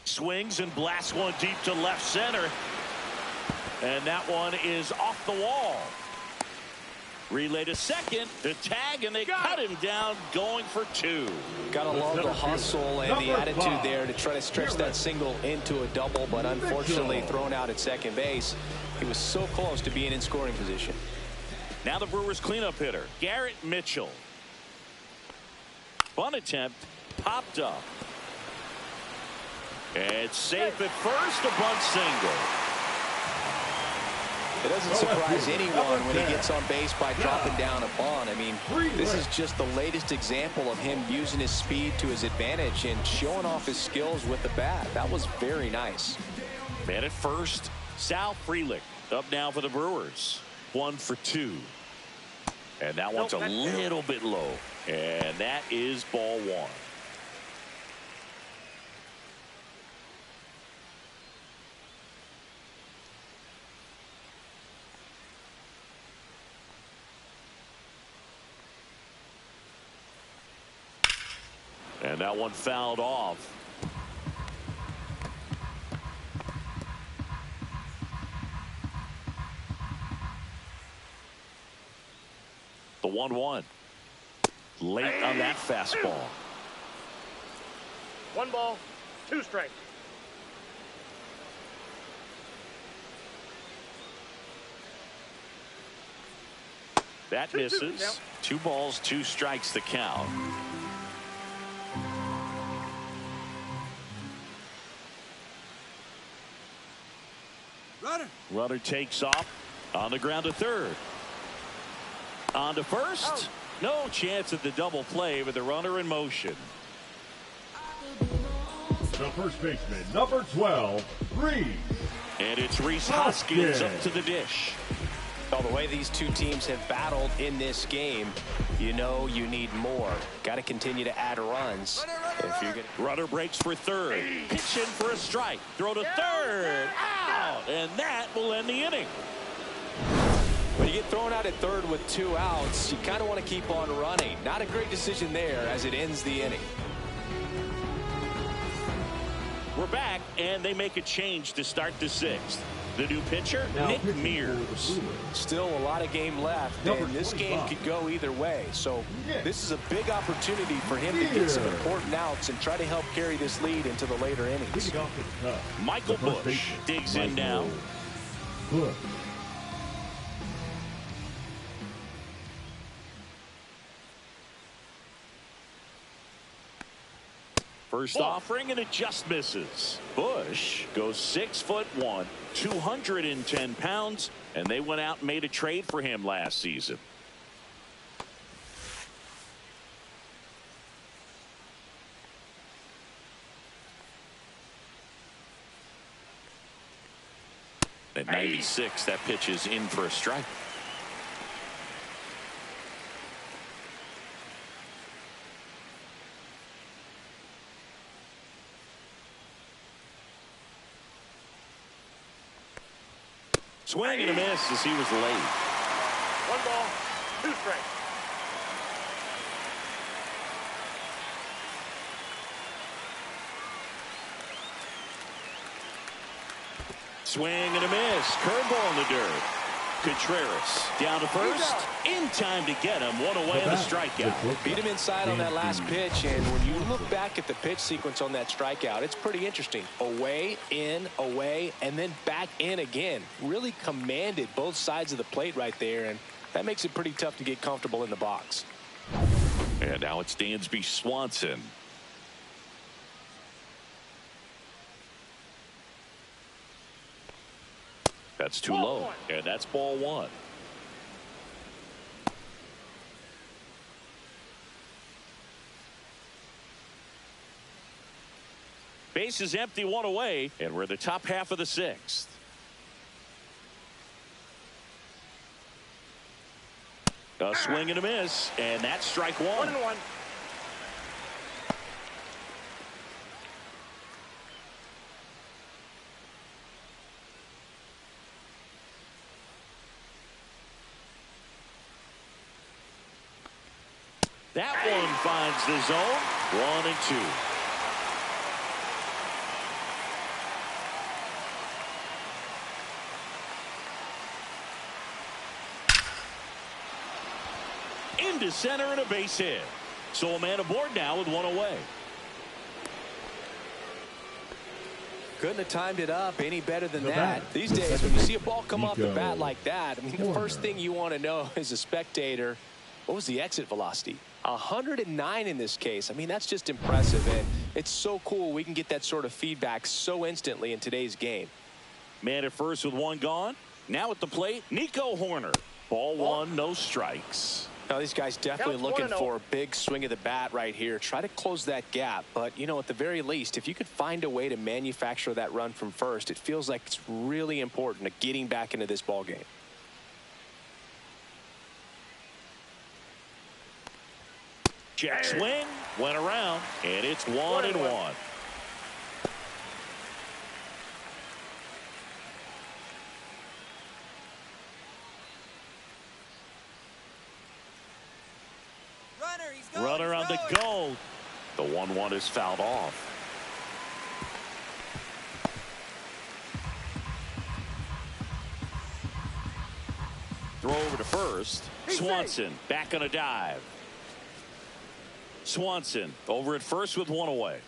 Swings and blasts one deep to left center. And that one is off the wall. Relay to second, the tag, and they cut him down, going for 2. Gotta love the hustle and the attitude there to try to stretch that single into a double, but unfortunately thrown out at second base. He was so close to being in scoring position. Now the Brewers cleanup hitter, Garrett Mitchell. Bunt attempt, popped up. It's safe at first, a bunt single. It doesn't surprise anyone when he gets on base by dropping down a bunt. I mean, this is just the latest example of him using his speed to his advantage and showing off his skills with the bat. That was very nice. Man at first, Sal Frelick up now for the Brewers. 1 for 2. And that one's a little bit low. And that is ball 1. And that one fouled off. The 1-1. Late on that fastball. 1 ball, 2 strikes. That misses. 2 balls, 2 strikes the count. Runner takes off on the ground to third. On to first. Out. No chance at the double play with the runner in motion. The first baseman, number 12, Reese. And it's Rhys Hoskins up to the dish. Well, the way these two teams have battled in this game, you know you need more. Got to continue to add runs. If you're gonna... Runner breaks for third. Pitch in for a strike. Throw to third. Out. And that will end the inning. When you get thrown out at third with 2 outs, you kind of want to keep on running. Not a great decision there as it ends the inning. We're back, and they make a change to start the 6th. The new pitcher, Nick Mears. Still a lot of game left, and this game could go either way. So this is a big opportunity for him to get some important outs and try to help carry this lead into the later innings. Michael Busch digs in now. First offering, and it just misses. Busch goes 6'1", 210 pounds, and they went out and made a trade for him last season. At 96, that pitch is in for a strike. Swing and a miss as he was late. 1 ball, 2 strikes. Swing and a miss. Curveball in the dirt. Contreras down to first. In time to get him. 1 away on the strikeout. Beat him inside on that last pitch, and when you look back at the pitch sequence on that strikeout, it's pretty interesting. Away, in, away, and then back in again. Really commanded both sides of the plate right there, and that makes it pretty tough to get comfortable in the box. And now it's Dansby Swanson. That's too low, and that's ball 1. Base is empty, 1 away, and we're in the top half of the 6th. A swing and a miss, and that's strike 1. 1-1. That one finds the zone. 1 and 2. Into center and a base hit. So a man aboard now with 1 away. Couldn't have timed it up any better than that. These days, when you see a ball come off the bat like that, I mean, the first thing you want to know as a spectator, what was the exit velocity? 109 in this case. I mean, that's just impressive, and it's so cool we can get that sort of feedback so instantly in today's game. Man at first with 1 gone. Now at the plate, Nico Horner. Ball one, no strikes. Now, these guys definitely looking for a big swing of the bat right here. Try to close that gap. But, you know, at the very least, if you could find a way to manufacture that run from first, it feels like it's really important to getting back into this ball game. Check swing, went around, and it's 1-1. Runner on the go. The 1-1 is fouled off. Throw over to first. Swanson back on a dive. Swanson over at first with one away.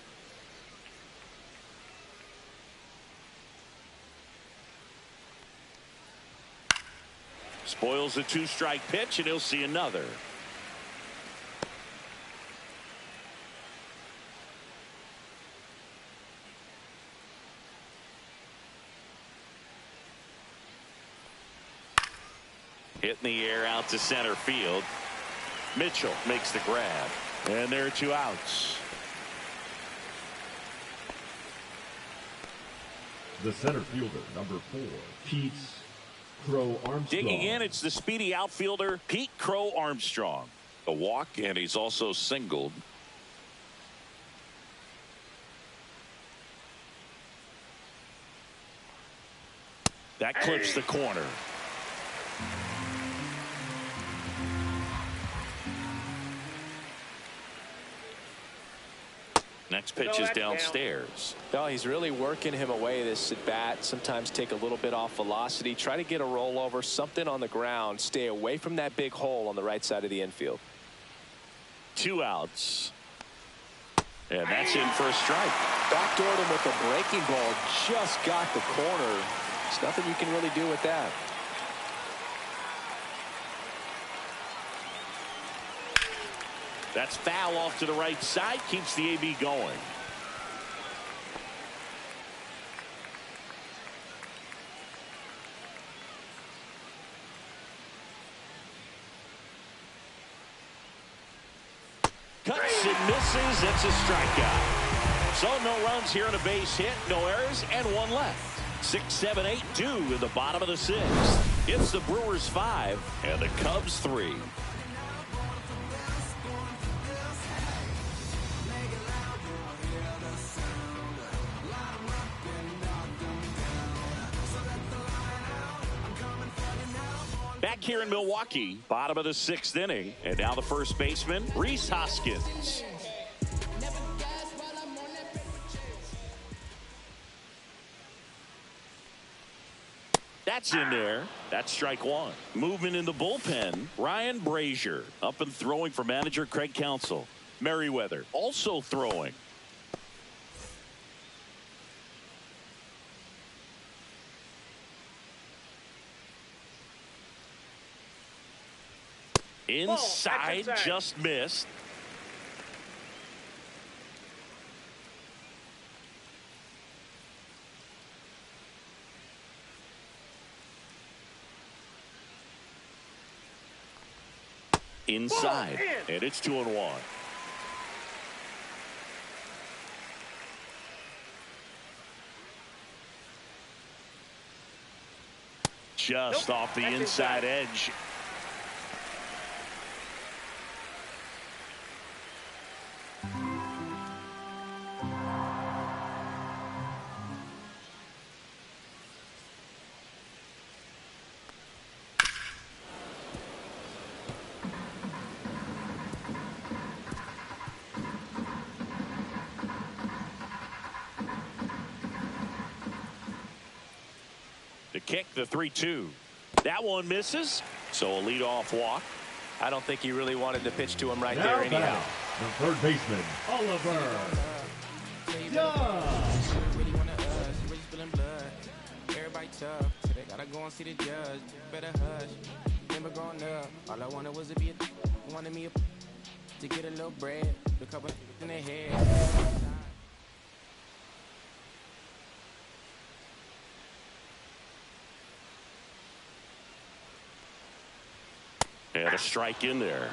Spoils a two-strike pitch, and he'll see another. Hit in the air out to center field. Mitchell makes the grab. And there are two outs. The center fielder, number 4, Pete Crow Armstrong. Digging in, it's the speedy outfielder, Pete Crow Armstrong. A walk, and he's also singled. That clips the corner. Next pitch is downstairs. No, he's really working him away this at bat. Sometimes take a little bit off velocity. Try to get a rollover, something on the ground. Stay away from that big hole on the right side of the infield. Two outs. And that's in for a strike. Backdoored him with a breaking ball. Just got the corner. There's nothing you can really do with that. That's foul off to the right side. Keeps the AB going. Cuts and misses. It's a strikeout. So no runs here on a base hit. No errors and one left. 6, 7, 8, 2 in the bottom of the 6th. It's the Brewers 5 and the Cubs 3. Back here in Milwaukee, bottom of the 6th inning, and now the first baseman, Rhys Hoskins. That's in there. That's strike one. Movement in the bullpen, Ryan Brazier up and throwing for manager Craig Counsell. Merriweather also throwing. Inside, just missed. Inside, and it's 2-1. Just off the inside edge. The kick, the 3-2. That one misses, so a leadoff walk. I don't think he really wanted to pitch to him right Now there anyhow. The third baseman, Oliver Young. Everybody tough, so they gotta go and see the judge. Better hush. Remember growing up, all I wanted was to be wanted me to get a little bread, a couple in their head. And a strike in there.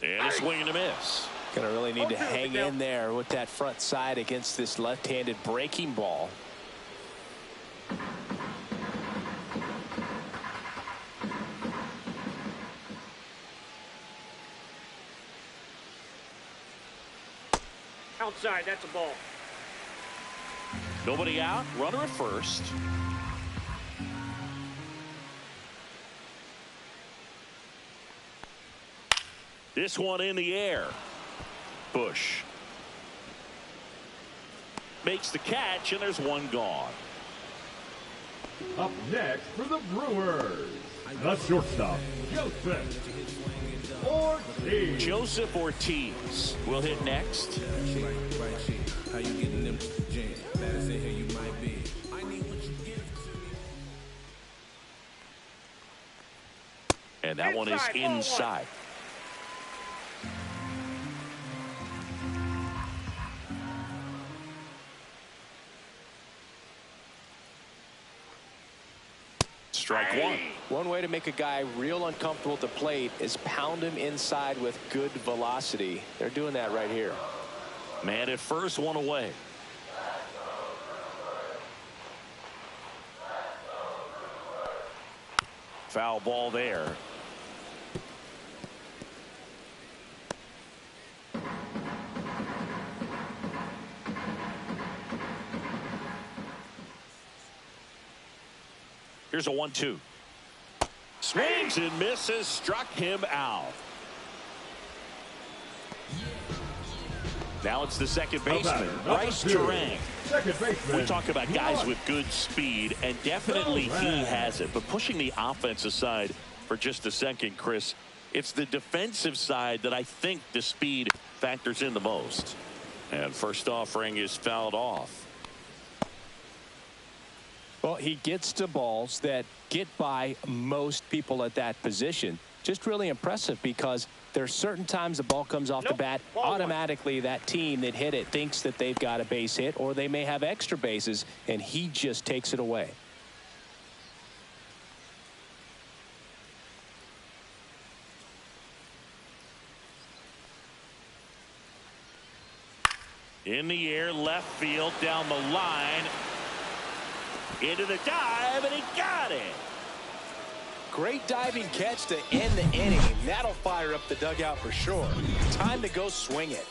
And a swing and a miss. Going to really need to hang in there with that front side against this left-handed breaking ball. Outside, that's a ball. Nobody out. Runner at first. This one in the air. Bush makes the catch, and there's one gone. Up next for the Brewers, the shortstop, Joseph Ortiz will hit next. How you getting them jams? Better say here you might be. I need what you give to me. And that one is inside. Strike one. One way to make a guy real uncomfortable at the plate is pound him inside with good velocity. They're doing that right here. Man at first, one away. Foul ball there. Here's a 1-2. Swings and misses, struck him out. Now it's the second baseman, Bryce Turang. We talk about guys with good speed, and definitely he has it. But pushing the offense aside for just a second, Chris, it's the defensive side that I think the speed factors in the most. And first offering is fouled off. Well, he gets to balls that get by most people at that position. Just really impressive because there's certain times the ball comes off the bat, automatically that team that hit it thinks that they've got a base hit, or they may have extra bases, and he just takes it away. In the air, left field, down the line. Into the dive, and he got it. Great diving catch to end the inning. That'll fire up the dugout for sure. Time to go swing it.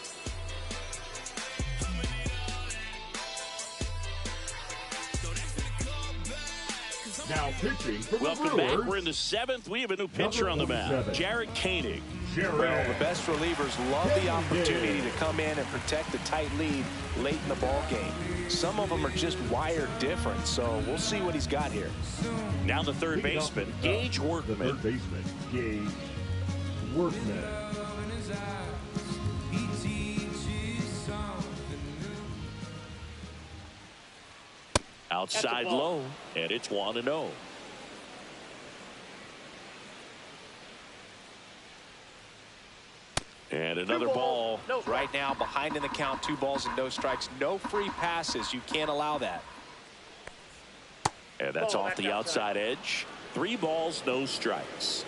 Now pitching for the Welcome Brewers. back. We're in the seventh. We have a new pitcher on the mound, Jared Koenig. Well, the best relievers love the opportunity to come in and protect a tight lead late in the ball game. Some of them are just wired different, so we'll see what he's got here. Now the third baseman, Gage Workman. The third baseman, Gage Workman. Outside low, and it's 1-0. And another ball. Right now, behind in the count, 2 balls and no strikes. No free passes. You can't allow that. And that's off the outside edge. 3 balls, no strikes.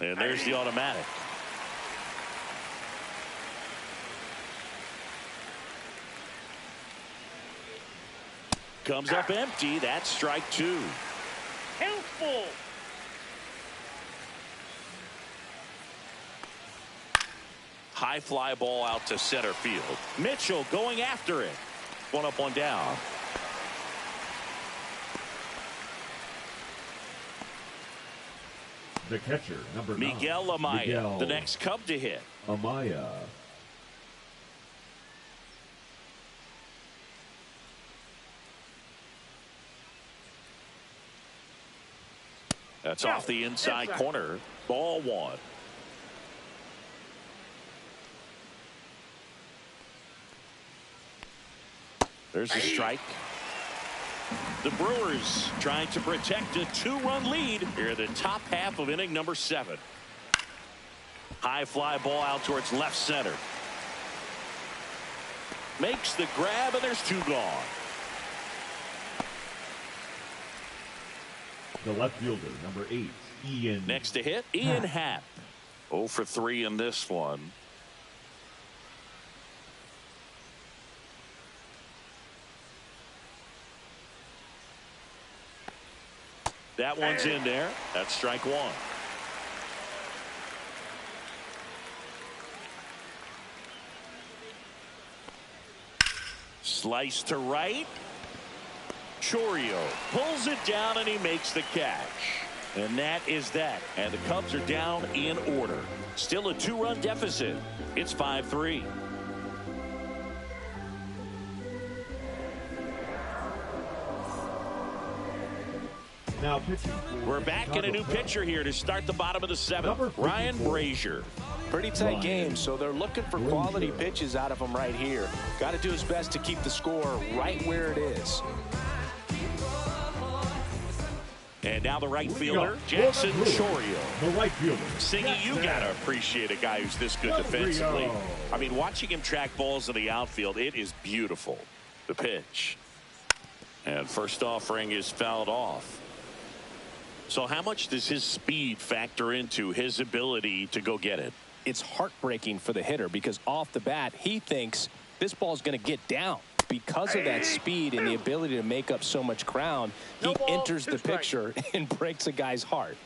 And there's the automatic. Comes up empty. That's strike 2. Helpful. High fly ball out to center field. Mitchell going after it. 1 up, 1 down. The catcher, number 9. Miguel Amaya, Miguel the next Cub to hit. Amaya. That's off the inside corner. Ball one. There's a strike. The Brewers trying to protect a 2-run lead here in the top half of inning number 7. High fly ball out towards left center. Makes the grab, and there's 2 gone. The left fielder, number 8, Ian. Next to hit, Ian Happ. 0 for 3 in this one. That one's in there. That's strike 1. Slice to right. Chorio pulls it down, and he makes the catch. And that is that. And the Cubs are down in order. Still a 2-run deficit. It's 5-3. Now pitching. We're back in a new pitcher here to start the bottom of the 7th. Ryan Brazier. Pretty tight game, so they're looking for quality pitches out of him right here. Got to do his best to keep the score right where it is. And now the right fielder, Jackson Chorio. The right fielder. Singy, you got to appreciate a guy who's this good defensively. I mean, watching him track balls in the outfield, it is beautiful. The pitch. And first offering is fouled off. So how much does his speed factor into his ability to go get it? It's heartbreaking for the hitter because off the bat, he thinks this ball's going to get down. Because of that speed and the ability to make up so much ground, he enters the picture and breaks a guy's heart.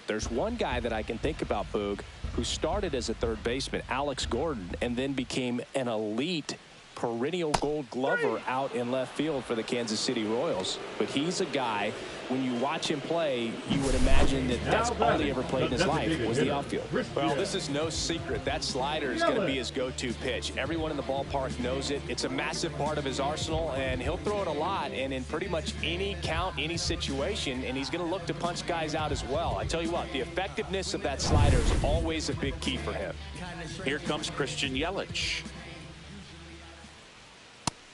There's one guy that I can think about, Boog, who started as a third baseman, Alex Gordon, and then became an elite perennial gold glover out in left field for the Kansas City Royals. But he's a guy, when you watch him play, you would imagine that that's all he ever played in his life was the outfield. Well, this is no secret. That slider is going to be his go-to pitch. Everyone in the ballpark knows it. It's a massive part of his arsenal, and he'll throw it a lot and in pretty much any count, any situation, and he's going to look to punch guys out as well. I tell you what, the effectiveness of that slider is always a big key for him. Here comes Christian Yelich.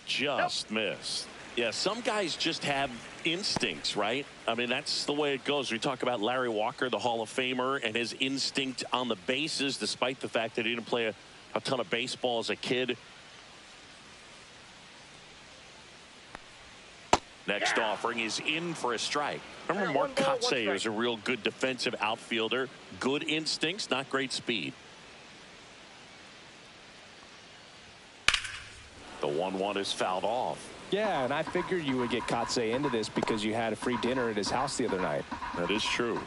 Just missed. Yeah, some guys just have instincts, right? I mean, that's the way it goes. We talk about Larry Walker, the Hall of Famer, and his instinct on the bases, despite the fact that he didn't play a ton of baseball as a kid. Next offering is in for a strike. Remember, Mark Kotsay is a real good defensive outfielder. Good instincts, not great speed. The 1-1 is fouled off. Yeah, and I figured you would get Kotsay into this because you had a free dinner at his house the other night. That is true.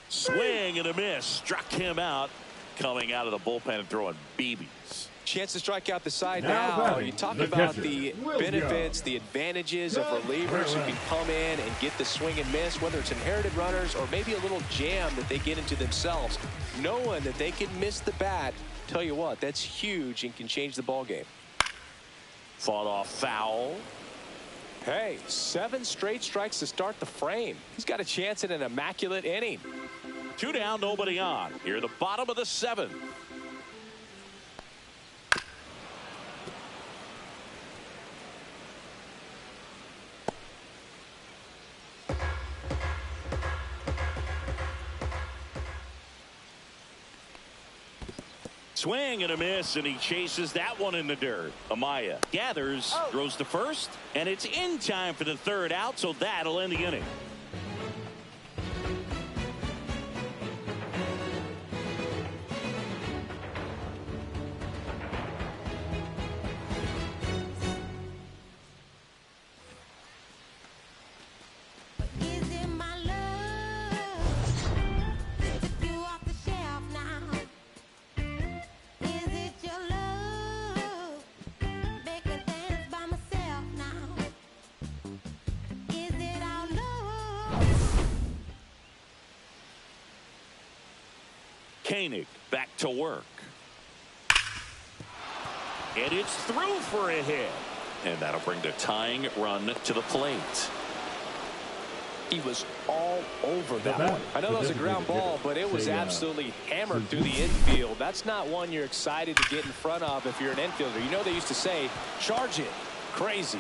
Swing and a miss. Struck him out. Coming out of the bullpen and throwing BBs. Chance to strike out the side now. You talk about the benefits, the advantages of relievers who can come in and get the swing and miss, whether it's inherited runners or maybe a little jam that they get into themselves. Knowing that they can miss the bat, tell you what, that's huge and can change the ball game. Fought off foul. Hey, 7 straight strikes to start the frame. He's got a chance at an immaculate inning. 2 down, nobody on. Here at the bottom of the 7th. Swing and a miss, and he chases that one in the dirt. Amaya gathers, throws to first, and it's in time for the 3rd out, so that'll end the inning. Koenig back to work. And it's through for a hit. And that'll bring the tying run to the plate. He was all over that one. I know that was a ground ball, but it was absolutely hammered through the infield. That's not one you're excited to get in front of if you're an infielder. You know they used to say, charge it. Crazy.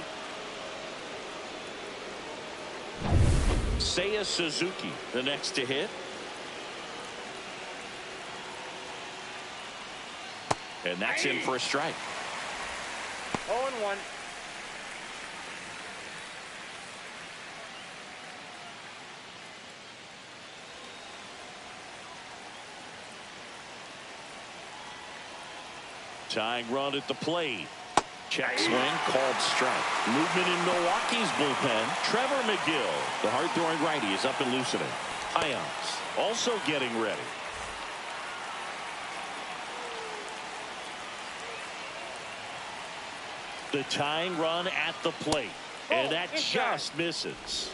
Seiya Suzuki, the next to hit. And that's in for a strike. 0-1. Tying run at the plate. Check swing, called strike. Movement in Milwaukee's bullpen. Trevor McGill, the hard-throwing righty, is up and loosening. Ions also getting ready. The tying run at the plate. And that just misses.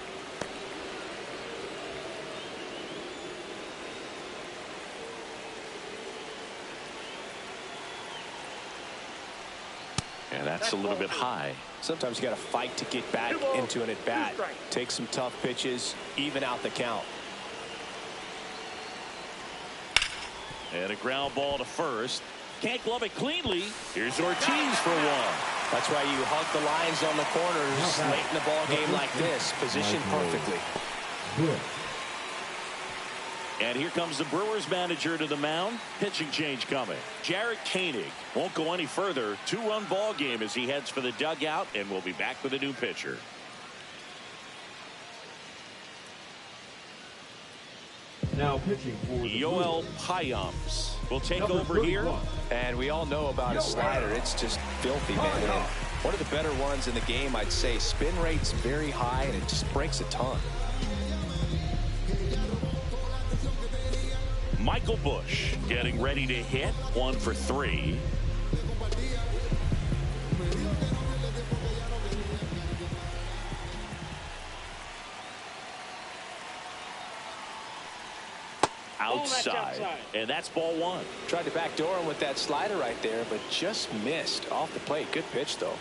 And that's a little bit high. Sometimes you got to fight to get back into an at-bat. Take some tough pitches, even out the count. And a ground ball to first. Can't glove it cleanly. Here's Ortiz for one. That's why you hug the lines on the corners late in the ball game like this. Positioned perfectly. And here comes the Brewers manager to the mound. Pitching change coming. Jarrett Koenig won't go any further. 2-run ball game as he heads for the dugout, and we'll be back with a new pitcher. Now pitching for the Yoel Payams will take over here. And we all know about his slider. It's just filthy, man. And one of the better ones in the game, I'd say. Spin rate's very high, and it just breaks a ton. Michael Busch getting ready to hit. 1 for 3. Outside. And that's ball 1. Tried to backdoor him with that slider right there, but just missed off the plate. Good pitch, though.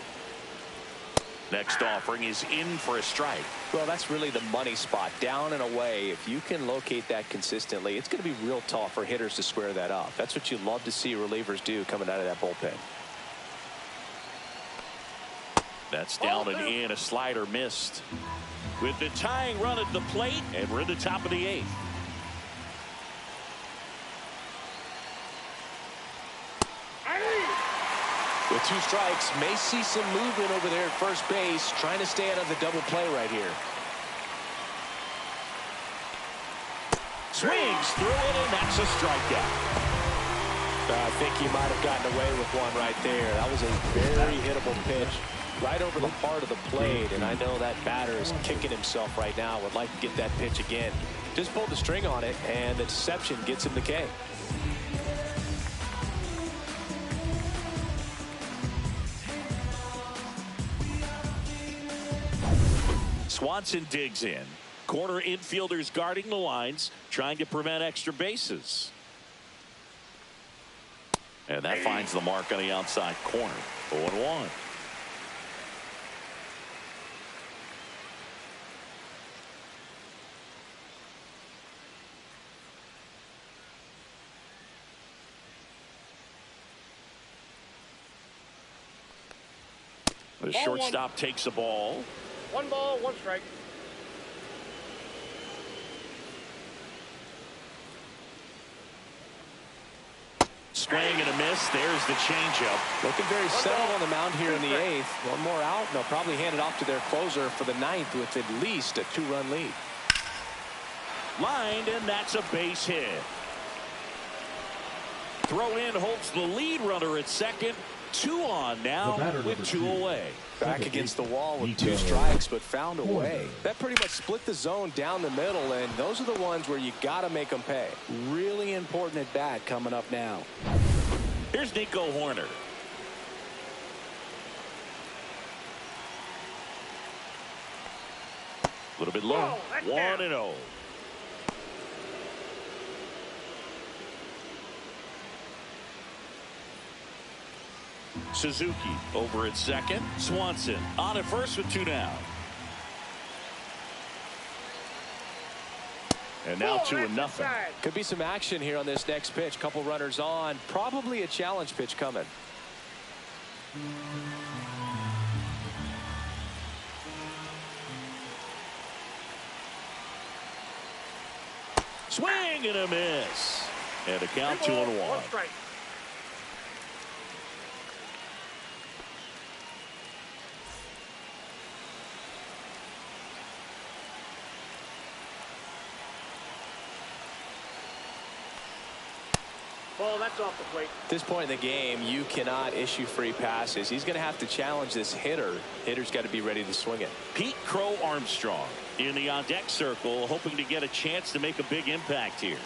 Next offering is in for a strike. Well, that's really the money spot. Down and away. If you can locate that consistently, it's going to be real tough for hitters to square that up. That's what you love to see relievers do coming out of that bullpen. That's down and in. A slider missed. With the tying run at the plate, and we're in the top of the 8th. With 2 strikes, may see some movement over there at first base, trying to stay out of the double play right here. Swings through it, and that's a strikeout. I think he might have gotten away with one right there. That was a very hittable pitch right over the heart of the plate, and I know that batter is kicking himself right now. Would like to get that pitch again. Just pulled the string on it, and the deception gets him the K. Swanson digs in. Corner infielders guarding the lines, trying to prevent extra bases. And that finds the mark on the outside corner. 0-1. The shortstop takes a ball. 1 ball, 1 strike. Swing and a miss. There's the changeup. Looking very settled on the mound here in the 8th. One more out, and they'll probably hand it off to their closer for the 9th with at least a 2-run lead. Lined, and that's a base hit. Throw in holds the lead runner at second. 2 on now with 2 away. Back against the wall with 2 strikes, but found a way. That pretty much split the zone down the middle, and those are the ones where you got to make them pay. Really important at bat coming up now. Here's Nico Horner. A little bit low. 1-0. Suzuki over at second. Swanson on at first with 2 down. And now 2-0. Could be some action here on this next pitch. Couple runners on. Probably a challenge pitch coming. Swing and a miss. And a count 2-1. 1 strike. Ball, that's off the plate. At this point in the game, you cannot issue free passes. He's going to have to challenge this hitter. Hitter's got to be ready to swing it. Pete Crow Armstrong in the on-deck circle, hoping to get a chance to make a big impact here.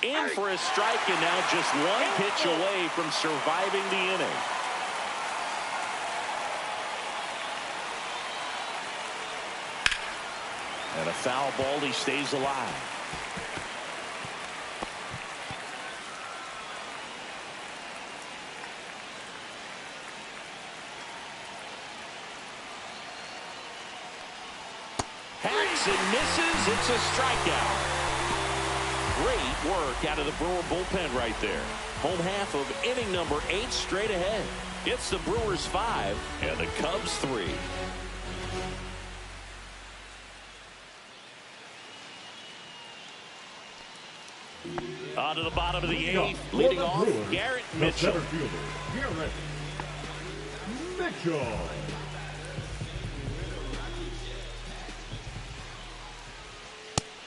In for a strike, and now just 1 pitch away from surviving the inning. And a foul ball, he stays alive. Hacks and misses. It's a strikeout. Great work out of the Brewer bullpen right there. Home half of inning number 8 straight ahead. It's the Brewers 5 and the Cubs 3. On to the bottom of the 8th, leading off Brewers, Garrett the Mitchell. center fielder, Garrett Mitchell.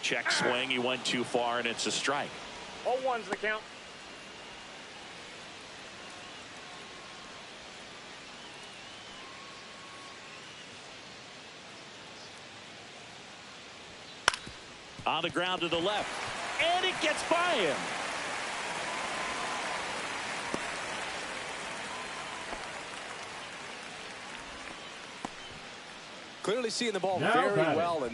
Check swing. He went too far, and it's a strike. 0-1's the count. On the ground to the left, and it gets by him. Clearly seeing the ball Now very batting. well in this.